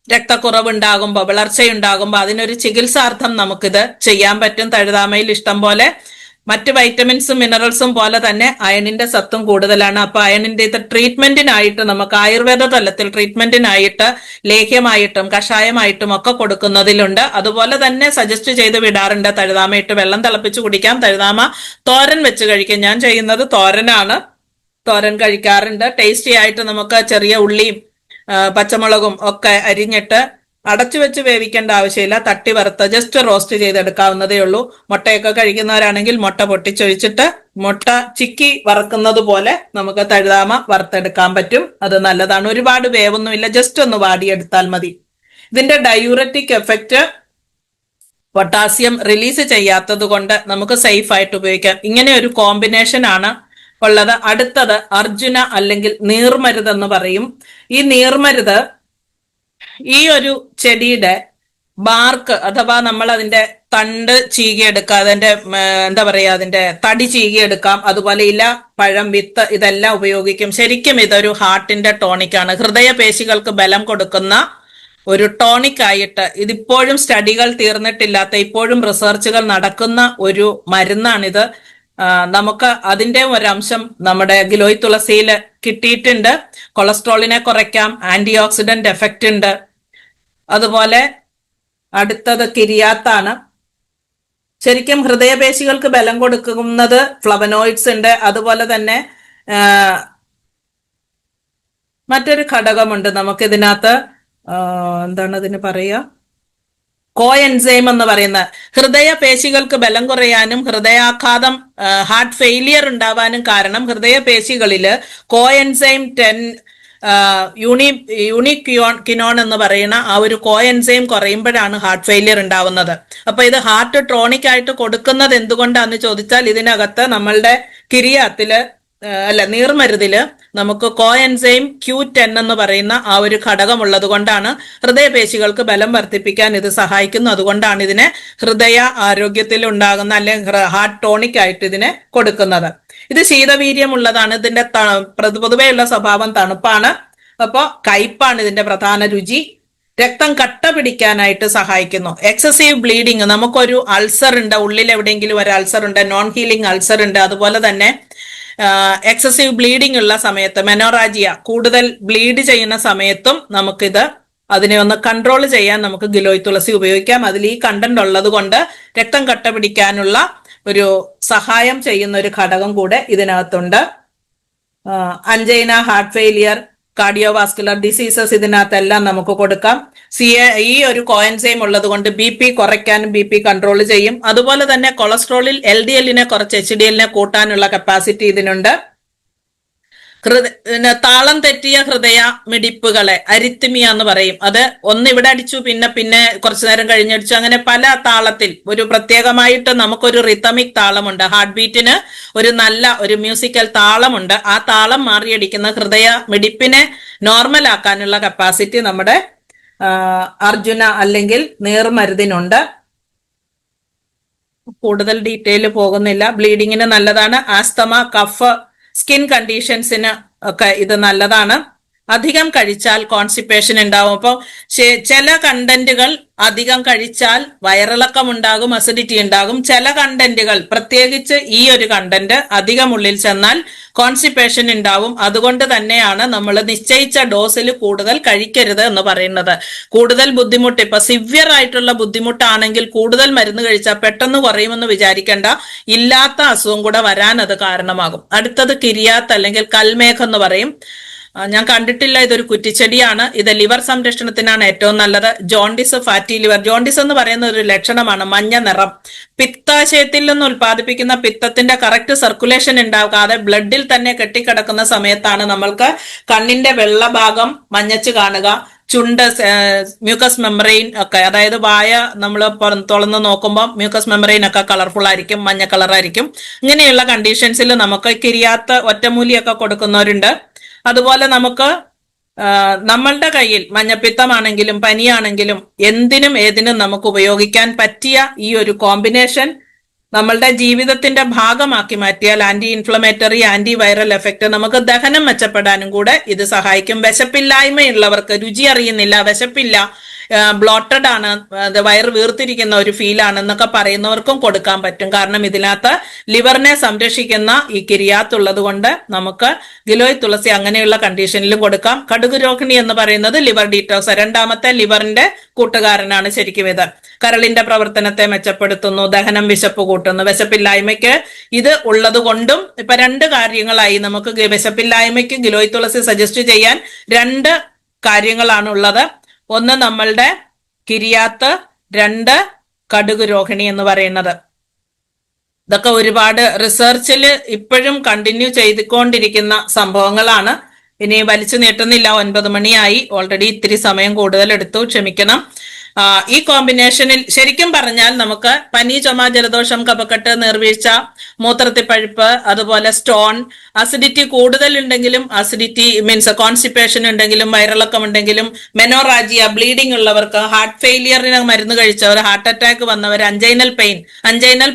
രക്തക്കുറവ് ഉണ്ടാകുമ്പോൾ, വിളർച്ചയുണ്ടാകുമ്പോൾ അതിനൊരു ചികിത്സാർത്ഥം നമുക്കിത് ചെയ്യാൻ പറ്റും. തഴുതാമയിൽ ഇഷ്ടം പോലെ മറ്റ് വൈറ്റമിൻസും മിനറൽസും പോലെ തന്നെ അയണിന്റെ സത്തും കൂടുതലാണ്. അപ്പൊ അയണിന്റെ ഇത് ട്രീറ്റ്മെന്റിനായിട്ട് നമുക്ക് ആയുർവേദ തലത്തിൽ ട്രീറ്റ്മെന്റിനായിട്ട് ലേഹ്യമായിട്ടും കഷായമായിട്ടും ഒക്കെ കൊടുക്കുന്നതിലുണ്ട്. അതുപോലെ തന്നെ സജസ്റ്റ് ചെയ്ത് വിടാറുണ്ട് തഴുതാമയിട്ട് വെള്ളം തിളപ്പിച്ച് കുടിക്കാം, തഴുതാമ തോരൻ വെച്ച് കഴിക്കാം. ഞാൻ ചെയ്യുന്നത് തോരനാണ്, തോരൻ കഴിക്കാറുണ്ട്. ടേസ്റ്റി ആയിട്ട് നമുക്ക് ചെറിയ ഉള്ളിയും പച്ചമുളകും ഒക്കെ അരിഞ്ഞിട്ട് അടച്ചു വെച്ച് വേവിക്കേണ്ട ആവശ്യമില്ല. തട്ടി വറുത്ത് ജസ്റ്റ് റോസ്റ്റ് ചെയ്തെടുക്കാവുന്നതേ ഉള്ളൂ. മുട്ടയൊക്കെ കഴിക്കുന്നവരാണെങ്കിൽ മുട്ട പൊട്ടിച്ചൊഴിച്ചിട്ട് മുട്ട ചിക്കി വറക്കുന്നത് പോലെ നമുക്ക് തഴുതാമ വറുത്തെടുക്കാൻ പറ്റും. അത് നല്ലതാണ്. ഒരുപാട് വേവൊന്നുമില്ല, ജസ്റ്റ് ഒന്ന് വാടിയെടുത്താൽ മതി. ഇതിന്റെ ഡയൂററ്റിക് എഫക്റ്റ് പൊട്ടാസ്യം റിലീസ് ചെയ്യാത്തത് കൊണ്ട് നമുക്ക് സേഫ് ആയിട്ട് ഉപയോഗിക്കാം. ഇങ്ങനെ ഒരു കോമ്പിനേഷൻ ആണ് ഉള്ളത്. അടുത്തത് അർജുന അല്ലെങ്കിൽ നീർമരുത് എന്ന് പറയും. ഈ നീർമരുത് ഈ ഒരു ചെടിയുടെ ബാർക്ക് അഥവാ നമ്മൾ അതിന്റെ തണ്ട് ചീകിയെടുക്കാം, അതിന്റെ എന്താ പറയാ അതിന്റെ തടി ചീകിയെടുക്കാം. അതുപോലെ ഇല, പഴം, വിത്ത് ഇതെല്ലാം ഉപയോഗിക്കും. ശരിക്കും ഇതൊരു ഹാർട്ടിന്റെ ടോണിക്കാണ്. ഹൃദയപേശികൾക്ക് ബലം കൊടുക്കുന്ന ഒരു ടോണിക് ആയിട്ട് ഇതിപ്പോഴും സ്റ്റഡികൾ തീർന്നിട്ടില്ലാത്ത, ഇപ്പോഴും റിസർച്ചുകൾ നടക്കുന്ന ഒരു മരുന്നാണിത്. നമുക്ക് അതിന്റെ ഒരംശം നമ്മുടെ ഗിലോയ് തുളസിയിൽ കിട്ടിയിട്ടുണ്ട്. കൊളസ്ട്രോളിനെ കുറയ്ക്കാം, ആന്റി ഓക്സിഡന്റ് എഫക്റ്റ് ഉണ്ട്. അതുപോലെ അടുത്തത് കിരിയാത്താണ്. ശരിക്കും ഹൃദയപേശികൾക്ക് ബലം കൊടുക്കുന്നത് ഫ്ലവനോയിഡ്സ് ഉണ്ട്. അതുപോലെ തന്നെ മറ്റൊരു ഘടകമുണ്ട് നമുക്കിതിനകത്ത്, എന്താണ് അതിന് പറയുക, കോഎൻസൈം എന്ന് പറയുന്ന ഹൃദയപേശികൾക്ക് ബലം കുറയാനും ഹൃദയാഘാതം ഹാർട്ട് ഫെയിലിയർ ഉണ്ടാവാനും കാരണം ഹൃദയപേശികളിൽ കോഎൻസൈം 10 യൂണിക്വിനോൺ എന്ന് പറയുന്ന ആ ഒരു കോഎൻസൈം കുറയുമ്പോഴാണ് ഹാർട്ട് ഫെയിലിയർ ഉണ്ടാവുന്നത്. അപ്പൊ ഇത് ഹാർട്ട് ട്രോണിക് ആയിട്ട് കൊടുക്കുന്നത് എന്തുകൊണ്ടാന്ന് ചോദിച്ചാൽ ഇതിനകത്ത് നമ്മളുടെ കിരിയാത്തില് നീർമരുതില് നമുക്ക് കോഎൻസൈം Q10 എന്ന് പറയുന്ന ആ ഒരു ഘടകം ഉള്ളത് കൊണ്ടാണ് ഹൃദയപേശികൾക്ക് ബലം വർദ്ധിപ്പിക്കാൻ ഇത് സഹായിക്കുന്നു. അതുകൊണ്ടാണ് ഇതിനെ ഹൃദയ ആരോഗ്യത്തിൽ ഉണ്ടാകുന്ന അല്ലെങ്കിൽ ഹാർട്ട് ടോണിക് ആയിട്ട് ഇതിനെ കൊടുക്കുന്നത്. ഇത് ശീതവീര്യമുള്ളതാണ്. ഇതിന്റെ പൊതുവെയുള്ള സ്വഭാവം തണുപ്പാണ്. അപ്പോ കയ്പാണ് ഇതിന്റെ പ്രധാന രുചി. രക്തം കട്ട പിടിക്കാനായിട്ട് സഹായിക്കുന്നു. എക്സസീവ് ബ്ലീഡിങ്, നമുക്കൊരു അൾസർ ഉണ്ട്, ഉള്ളിൽ എവിടെയെങ്കിലും ഒരു അൾസർ ഉണ്ട്, നോൺ ഹീലിംഗ് അൾസർ ഉണ്ട്. അതുപോലെ തന്നെ എക്സസീവ് ബ്ലീഡിംഗ് ഉള്ള സമയത്ത്, മെനോറാജിയ, കൂടുതൽ ബ്ലീഡ് ചെയ്യുന്ന സമയത്തും നമുക്കിത് അതിനെ ഒന്ന് കൺട്രോൾ ചെയ്യാൻ നമുക്ക് ഗിലോയ് തുളസി ഉപയോഗിക്കാം. അതിൽ ഈ കണ്ടന്റ് ഉള്ളത് കൊണ്ട് രക്തം കട്ട പിടിക്കാനുള്ള ഒരു സഹായം ചെയ്യുന്ന ഒരു ഘടകം കൂടെ ഇതിനകത്തുണ്ട്. അഞ്ജൈന, ഹാർട്ട് ഫെയിലിയർ, കാർഡിയോവാസ്കുലർ ഡിസീസസ് ഇതിനകത്തെല്ലാം നമുക്ക് കൊടുക്കാം. ഈ ഒരു കോഎൻസൈം ഉള്ളത് കൊണ്ട് BP കുറയ്ക്കാനും BP കൺട്രോൾ ചെയ്യും. അതുപോലെ തന്നെ കൊളസ്ട്രോളിൽ LDL-നെ കുറച്ച് HDL-നെ കൂട്ടാനുള്ള കപ്പാസിറ്റി ഇതിനുണ്ട്. താളം തെറ്റിയ ഹൃദയ മിടിപ്പുകളെ അരിത്മിയ എന്ന് പറയും. അത് ഒന്ന് ഇവിടെ അടിച്ചു, പിന്നെ കുറച്ചു നേരം കഴിഞ്ഞടിച്ചു, അങ്ങനെ പല താളത്തിൽ ഒരു പ്രത്യേകമായിട്ട് നമുക്കൊരു റിതമിക് താളമുണ്ട്. ഹാർട്ട് ബീറ്റിന് ഒരു നല്ല ഒരു മ്യൂസിക്കൽ താളമുണ്ട്. ആ താളം മാറിയടിക്കുന്ന ഹൃദയ മിടിപ്പിനെ നോർമൽ ആക്കാനുള്ള കപ്പാസിറ്റി നമ്മുടെ അർജുന അല്ലെങ്കിൽ നീർമരുതിനുണ്ട്. കൂടുതൽ ഡീറ്റെയിൽ പോകുന്നില്ല. ബ്ലീഡിങ്ങിന് നല്ലതാണ്. ആസ്തമ, കഫ്, സ്കിൻ കണ്ടീഷൻസിന് ഒക്കെ ഇത് നല്ലതാണ്. അധികം കഴിച്ചാൽ കോൺസ്റ്റിപ്പേഷൻ ഉണ്ടാവും. അപ്പോൾ ചില കണ്ടന്റുകൾ അധികം കഴിച്ചാൽ വയറിളക്കം ഉണ്ടാകും, അസിഡിറ്റി ഉണ്ടാകും. ചില കണ്ടന്റുകൾ, പ്രത്യേകിച്ച് ഈ ഒരു കണ്ടന്റ് അധികം ഉള്ളിൽ ചെന്നാൽ കോൺസ്റ്റിപ്പേഷൻ ഉണ്ടാവും. അതുകൊണ്ട് തന്നെയാണ് നമ്മൾ നിശ്ചയിച്ച ഡോസിൽ കൂടുതൽ കഴിക്കരുത് എന്ന് പറയുന്നത്. കൂടുതൽ ബുദ്ധിമുട്ട്, ഇപ്പൊ സിവിയർ ആയിട്ടുള്ള ബുദ്ധിമുട്ടാണെങ്കിൽ കൂടുതൽ മരുന്ന് കഴിച്ചാൽ പെട്ടെന്ന് കുറയുമെന്ന് വിചാരിക്കേണ്ട. ഇല്ലാത്ത അസുഖം കൂടെ വരാൻ അത് കാരണമാകും. അടുത്തത് കിരിയാത്ത് അല്ലെങ്കിൽ കൽമേഘം എന്ന് പറയും. ഞാൻ കണ്ടിട്ടില്ല, ഇതൊരു കുറ്റിച്ചെടിയാണ്. ഇത് ലിവർ സംരക്ഷണത്തിനാണ് ഏറ്റവും നല്ലത്. Jaundice, fatty liver. ജോണ്ടിസ് എന്ന് പറയുന്ന ഒരു ലക്ഷണമാണ് മഞ്ഞ നിറം. പിത്താശയത്തിൽ നിന്ന് ഉൽപ്പാദിപ്പിക്കുന്ന പിത്തത്തിന്റെ കറക്റ്റ് സർക്കുലേഷൻ ഉണ്ടാകാതെ ബ്ലഡിൽ തന്നെ കെട്ടിക്കിടക്കുന്ന സമയത്താണ് നമ്മൾക്ക് കണ്ണിന്റെ വെള്ള ഭാഗം മഞ്ഞച്ച് കാണുക, ചുണ്ട്, മ്യൂക്കസ് മെമ്പറൈൻ ഒക്കെ, അതായത് വായ നമ്മൾ തുറന്ന് നോക്കുമ്പോൾ മ്യൂക്കസ് മെമ്പറൈൻ ഒക്കെ കളർഫുൾ ആയിരിക്കും, മഞ്ഞ കളറായിരിക്കും. ഇങ്ങനെയുള്ള കണ്ടീഷൻസിൽ നമുക്ക് കിരിയാത്ത ഒറ്റമൂലിയൊക്കെ കൊടുക്കുന്നവരുണ്ട്. അതുപോലെ നമുക്ക് നമ്മളുടെ കയ്യിൽ മഞ്ഞപ്പിത്തമാണെങ്കിലും പനിയാണെങ്കിലും എന്തിനും ഏതിനും നമുക്ക് ഉപയോഗിക്കാൻ പറ്റിയ ഈ ഒരു കോമ്പിനേഷൻ നമ്മളുടെ ജീവിതത്തിന്റെ ഭാഗമാക്കി മാറ്റിയാൽ anti inflammatory, anti viral effect, നമുക്ക് ദഹനം മെച്ചപ്പെടാനും കൂടെ ഇത് സഹായിക്കും. വിശപ്പില്ലായ്മയുള്ളവർക്ക്, രുചി അറിയുന്നില്ല, വിശപ്പില്ല, ബ്ലോട്ടഡ് ആണ്, വയറ് വീർത്തിരിക്കുന്ന ഒരു ഫീലാണ് എന്നൊക്കെ പറയുന്നവർക്കും കൊടുക്കാൻ പറ്റും. കാരണം ഇതിനകത്ത് ലിവറിനെ സംരക്ഷിക്കുന്ന ഈ കിരിയാത്തുള്ളത് കൊണ്ട് നമുക്ക് ഗിലോയ് തുളസി അങ്ങനെയുള്ള കണ്ടീഷനിലും കൊടുക്കാം. കടുക് രോഹിണി എന്ന് പറയുന്നത് ലിവർ ഡീറ്റോക്സ്, രണ്ടാമത്തെ ലിവറിന്റെ കൂട്ടുകാരനാണ് ശരിക്കും ഇത്. കരളിന്റെ പ്രവർത്തനത്തെ മെച്ചപ്പെടുത്തുന്നു, ദഹനം, വിശപ്പ് കൂട്ടുന്നു. വിശപ്പില്ലായ്മയ്ക്ക് ഇത് ഉള്ളത് കൊണ്ടും ഇപ്പൊ രണ്ട് കാര്യങ്ങളായി. നമുക്ക് വിശപ്പില്ലായ്മയ്ക്ക് ഗിലോയ് തുളസി സജസ്റ്റ് ചെയ്യാൻ രണ്ട് കാര്യങ്ങളാണ് ഉള്ളത്. ഒന്ന് നമ്മളുടെ കിരിയാത്ത്, രണ്ട് കടുക് രോഹിണി എന്ന് പറയുന്നത്. ഇതൊക്കെ ഒരുപാട് റിസർച്ചിൽ ഇപ്പോഴും കണ്ടിന്യൂ ചെയ്തുകൊണ്ടിരിക്കുന്ന സംഭവങ്ങളാണ്. ഇനി വലിച്ചു നീട്ടുന്നില്ല, 9 മണിയായി, ഓൾറെഡി ഇത്തിരി സമയം കൂടുതൽ എടുത്തു, ക്ഷമിക്കണം. ഈ കോമ്പിനേഷനിൽ ശരിക്കും പറഞ്ഞാൽ നമുക്ക് പനി, ചുമ, ജലദോഷം, കഫക്കെട്ട്, നീർവീഴ്ച, മൂത്രത്തിൽ പഴുപ്പ്, അതുപോലെ സ്റ്റോൺ, അസിഡിറ്റി കൂടുതലുണ്ടെങ്കിലും, അസിഡിറ്റി മീൻസ് കോൺസ്റ്റിപ്പേഷൻ ഉണ്ടെങ്കിലും, വയറിളക്കം ഉണ്ടെങ്കിലും, മെനോറാജിയ, ബ്ലീഡിംഗ് ഉള്ളവർക്ക്, ഹാർട്ട് ഫെയിലിയറിന് മരുന്ന് കഴിച്ചവർ, ഹാർട്ട് അറ്റാക്ക് വന്നവർ, അഞ്ചൈനൽ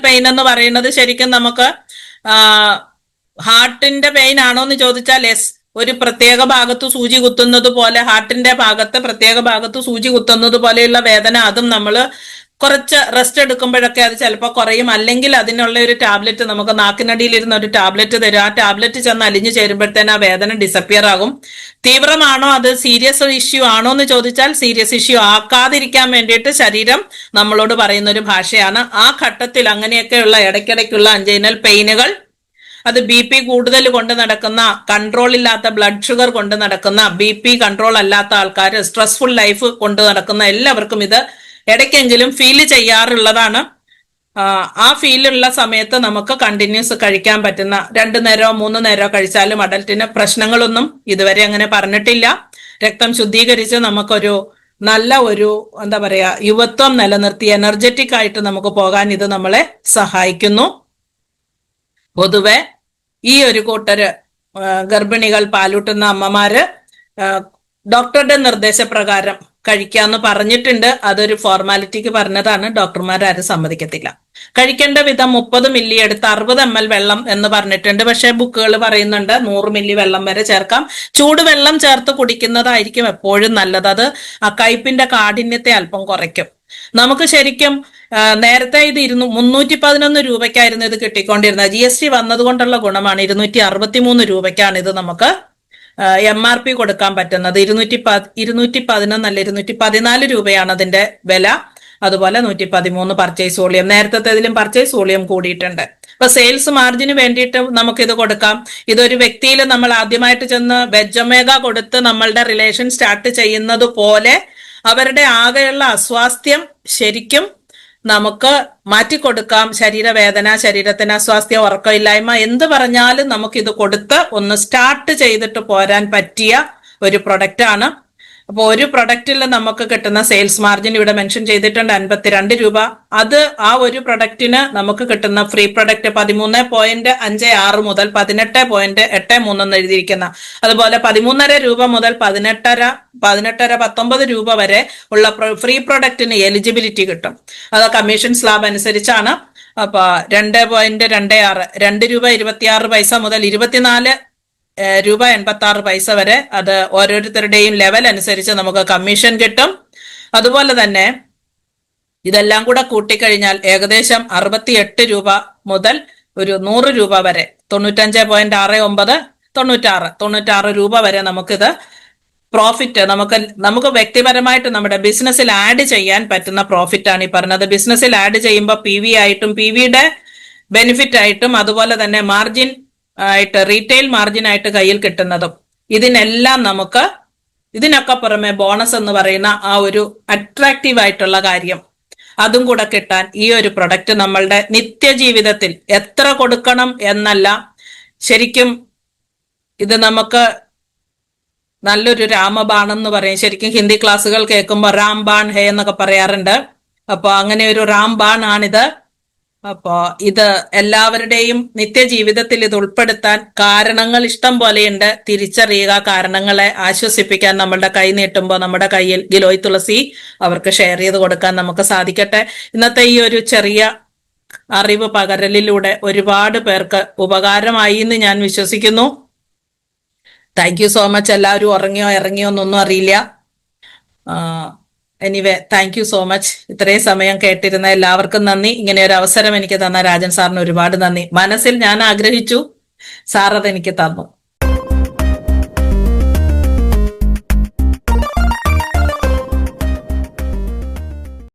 പെയിൻ എന്ന് പറയുന്നത് ശരിക്കും നമുക്ക് ഹാർട്ടിന്റെ പെയിൻ ആണോ എന്ന് ചോദിച്ചാൽ യെസ്. ഒരു പ്രത്യേക ഭാഗത്ത് സൂചി കുത്തുന്നത് പോലെ, ഹാർട്ടിന്റെ ഭാഗത്ത് പ്രത്യേക ഭാഗത്ത് സൂചി കുത്തുന്നത് പോലെയുള്ള വേദന, അതും നമ്മൾ കുറച്ച് റെസ്റ്റ് എടുക്കുമ്പോഴൊക്കെ അത് ചിലപ്പോൾ കുറയും. അല്ലെങ്കിൽ അതിനുള്ള ഒരു ടാബ്ലറ്റ്, നമുക്ക് നാക്കിനടിയിലിരുന്ന ഒരു ടാബ്ലറ്റ് തരും. ആ ടാബ്ലറ്റ് ചെന്ന് അലിഞ്ഞു ചേരുമ്പോഴത്തേന് ആ വേദന ഡിസപ്പിയർ ആകും. തീവ്രമാണോ, അത് സീരിയസ് ഇഷ്യൂ ആണോ എന്ന് ചോദിച്ചാൽ സീരിയസ് ഇഷ്യൂ ആക്കാതിരിക്കാൻ വേണ്ടിയിട്ട് ശരീരം നമ്മളോട് പറയുന്ന ഒരു ഭാഷയാണ്. ആ ഘട്ടത്തിൽ അങ്ങനെയൊക്കെയുള്ള ഇടയ്ക്കിടയ്ക്കുള്ള അഞ്ചൈനൽ പെയിനുകൾ, അത് BP കൂടുതൽ കൊണ്ട് നടക്കുന്ന, കൺട്രോൾ ഇല്ലാത്ത ബ്ലഡ് ഷുഗർ കൊണ്ട് നടക്കുന്ന, BP കൺട്രോൾ അല്ലാത്ത ആൾക്കാർ, സ്ട്രെസ്ഫുൾ ലൈഫ് കൊണ്ട് നടക്കുന്ന എല്ലാവർക്കും ഇത് ഇടയ്ക്കെങ്കിലും ഫീൽ ചെയ്യാറുള്ളതാണ്. ആ ഫീലുള്ള സമയത്ത് നമുക്ക് കണ്ടിന്യൂസ് കഴിക്കാൻ പറ്റുന്ന 2 നേരമോ 3 നേരമോ കഴിച്ചാലും അഡൽട്ടിന് പ്രശ്നങ്ങളൊന്നും ഇതുവരെ അങ്ങനെ പറഞ്ഞിട്ടില്ല. രക്തം ശുദ്ധീകരിച്ച് നമുക്കൊരു നല്ല ഒരു എന്താ പറയാ യുവത്വം നിലനിർത്തി എനർജറ്റിക് ആയിട്ട് നമുക്ക് പോകാൻ ഇത് നമ്മളെ സഹായിക്കുന്നു. പൊതുവെ ഈ ഒരു കൂട്ടര് ഗർഭിണികൾ, പാലൂട്ടുന്ന അമ്മമാര് ഡോക്ടറുടെ നിർദ്ദേശപ്രകാരം കഴിക്കാന്ന് പറഞ്ഞിട്ടുണ്ട്. അതൊരു ഫോർമാലിറ്റിക്ക് പറഞ്ഞതാണ്, ഡോക്ടർമാരും സമ്മതിക്കത്തില്ല. കഴിക്കേണ്ട വിധം 30 മില്ലി എടുത്ത് 60 ml വെള്ളം എന്ന് പറഞ്ഞിട്ടുണ്ട്. പക്ഷെ ബുക്കുകൾ പറയുന്നുണ്ട് 100 മില്ലി വെള്ളം വരെ ചേർക്കാം. ചൂടുവെള്ളം ചേർത്ത് കുടിക്കുന്നതായിരിക്കും എപ്പോഴും നല്ലത്. അത് ആ കയ്പിന്റെ കാഠിന്യത്തെ അല്പം കുറയ്ക്കും. നമുക്ക് ശരിക്കും നേരത്തെ ഇത് 311 രൂപയ്ക്കായിരുന്നു ഇത് കിട്ടിക്കൊണ്ടിരുന്നത്. GST വന്നതുകൊണ്ടുള്ള ഗുണമാണ് 263 രൂപയ്ക്കാണ് ഇത് നമുക്ക് MRP കൊടുക്കാൻ പറ്റുന്നത്. 211 അല്ല 214 രൂപയാണ് അതിന്റെ വില. അതുപോലെ 113 പർച്ചേസ് വോളിയം. നേരത്തെ പർച്ചേസ് വോളിയം കൂടിയിട്ടുണ്ട്. അപ്പൊ സെയിൽസ് മാർജിന് വേണ്ടിയിട്ട് നമുക്കിത് കൊടുക്കാം. ഇതൊരു വ്യക്തിയിൽ നമ്മൾ ആദ്യമായിട്ട് ചെന്ന് വെജൊമേഗ കൊടുത്ത് നമ്മളുടെ റിലേഷൻ സ്റ്റാർട്ട് ചെയ്യുന്നത് പോലെ അവരുടെ ആകെയുള്ള അസ്വാസ്ഥ്യം ശരിക്കും നമുക്ക് മാറ്റിക്കൊടുക്കാം. ശരീരവേദന, ശരീരത്തിന് അസ്വാസ്ഥ്യം, ഉറക്കമില്ലായ്മ, എന്ത് പറഞ്ഞാലും നമുക്കിത് കൊടുത്ത് ഒന്ന് സ്റ്റാർട്ട് ചെയ്തിട്ട് പോരാൻ പറ്റിയ ഒരു പ്രൊഡക്റ്റ് ആണ്. അപ്പോൾ ഒരു പ്രൊഡക്റ്റിൽ നമുക്ക് കിട്ടുന്ന സെയിൽസ് മാർജിൻ ഇവിടെ മെൻഷൻ ചെയ്തിട്ടുണ്ട് 52 രൂപ. അത് ആ ഒരു പ്രൊഡക്റ്റിന് നമുക്ക് കിട്ടുന്ന ഫ്രീ പ്രൊഡക്റ്റ് 13.56 മുതൽ 18.83 എന്ന് എഴുതിയിരിക്കുന്ന, അതുപോലെ 13.5 രൂപ മുതൽ 19 രൂപ വരെ ഉള്ള ഫ്രീ പ്രൊഡക്റ്റിന് എലിജിബിലിറ്റി കിട്ടും. അത് കമ്മീഷൻ സ്ലാബ് അനുസരിച്ചാണ്. അപ്പൊ 2.26 2 രൂപ 26 പൈസ മുതൽ 24 രൂപ 86 പൈസ വരെ, അത് ഓരോരുത്തരുടെയും ലെവൽ അനുസരിച്ച് നമുക്ക് കമ്മീഷൻ കിട്ടും. അതുപോലെ തന്നെ ഇതെല്ലാം കൂടെ കൂട്ടിക്കഴിഞ്ഞാൽ ഏകദേശം 68 രൂപ മുതൽ ഒരു 100 രൂപ വരെ, 95.69 96 രൂപ വരെ നമുക്കിത് പ്രോഫിറ്റ് നമുക്ക് വ്യക്തിപരമായിട്ട് നമ്മുടെ ബിസിനസ്സിൽ ആഡ് ചെയ്യാൻ പറ്റുന്ന പ്രോഫിറ്റ് ആണ് ഈ പറഞ്ഞത്. ബിസിനസ്സിൽ ആഡ് ചെയ്യുമ്പോൾ PV ആയിട്ടും PVയുടെ ബെനിഫിറ്റ് ആയിട്ടും അതുപോലെ തന്നെ മാർജിൻ ആയിട്ട്, റീറ്റെയിൽ മാർജിൻ ആയിട്ട് കയ്യിൽ കിട്ടുന്നതും, ഇതിനെല്ലാം നമുക്ക് ഇതിനൊക്കെ പുറമെ ബോണസ് എന്ന് പറയുന്ന ആ ഒരു അട്രാക്റ്റീവ് ആയിട്ടുള്ള കാര്യം അതും കൂടെ കിട്ടാൻ ഈ ഒരു പ്രൊഡക്റ്റ് നമ്മളുടെ നിത്യജീവിതത്തിൽ എത്ര കൊടുക്കണം എന്നല്ല, ശരിക്കും ഇത് നമുക്ക് നല്ലൊരു രാമബാൺ എന്ന് പറയും. ശരിക്കും ഹിന്ദി ക്ലാസ്സുകൾ കേൾക്കുമ്പോൾ രാംബാൺ ഹേ എന്നൊക്കെ പറയാറുണ്ട്. അപ്പൊ അങ്ങനെ ഒരു രാംബാൺ ആണിത്. അപ്പോ ഇത് എല്ലാവരുടെയും നിത്യജീവിതത്തിൽ ഇത് ഉൾപ്പെടുത്താൻ കാരണങ്ങൾ ഇഷ്ടം പോലെയുണ്ട്. തിരിച്ചറിയുക, കാരണങ്ങളെ ആശ്വസിപ്പിക്കാൻ നമ്മളുടെ കൈ നീട്ടുമ്പോൾ നമ്മുടെ കയ്യിൽ ഗിലോയ് തുളസി അവർക്ക് ഷെയർ ചെയ്ത് കൊടുക്കാൻ നമുക്ക് സാധിക്കട്ടെ. ഇന്നത്തെ ഈ ഒരു ചെറിയ അറിവ് പകരലിലൂടെ ഒരുപാട് പേർക്ക് ഉപകാരമായി എന്ന് ഞാൻ വിശ്വസിക്കുന്നു. Thank you so much. എല്ലാവരും ഉറങ്ങിയോ ഇറങ്ങിയോ എന്നൊന്നും അറിയില്ല. Anyway, thank you so much. ഇത്രയും സമയം കേട്ടിരുന്ന എല്ലാവർക്കും നന്ദി. ഇങ്ങനെ ഒരു അവസരം എനിക്ക് തന്ന രാജൻ സാറിന് ഒരുപാട് നന്ദി. മനസ്സിൽ ഞാൻ ആഗ്രഹിച്ചു, സാർ അത് എനിക്ക് തന്നു.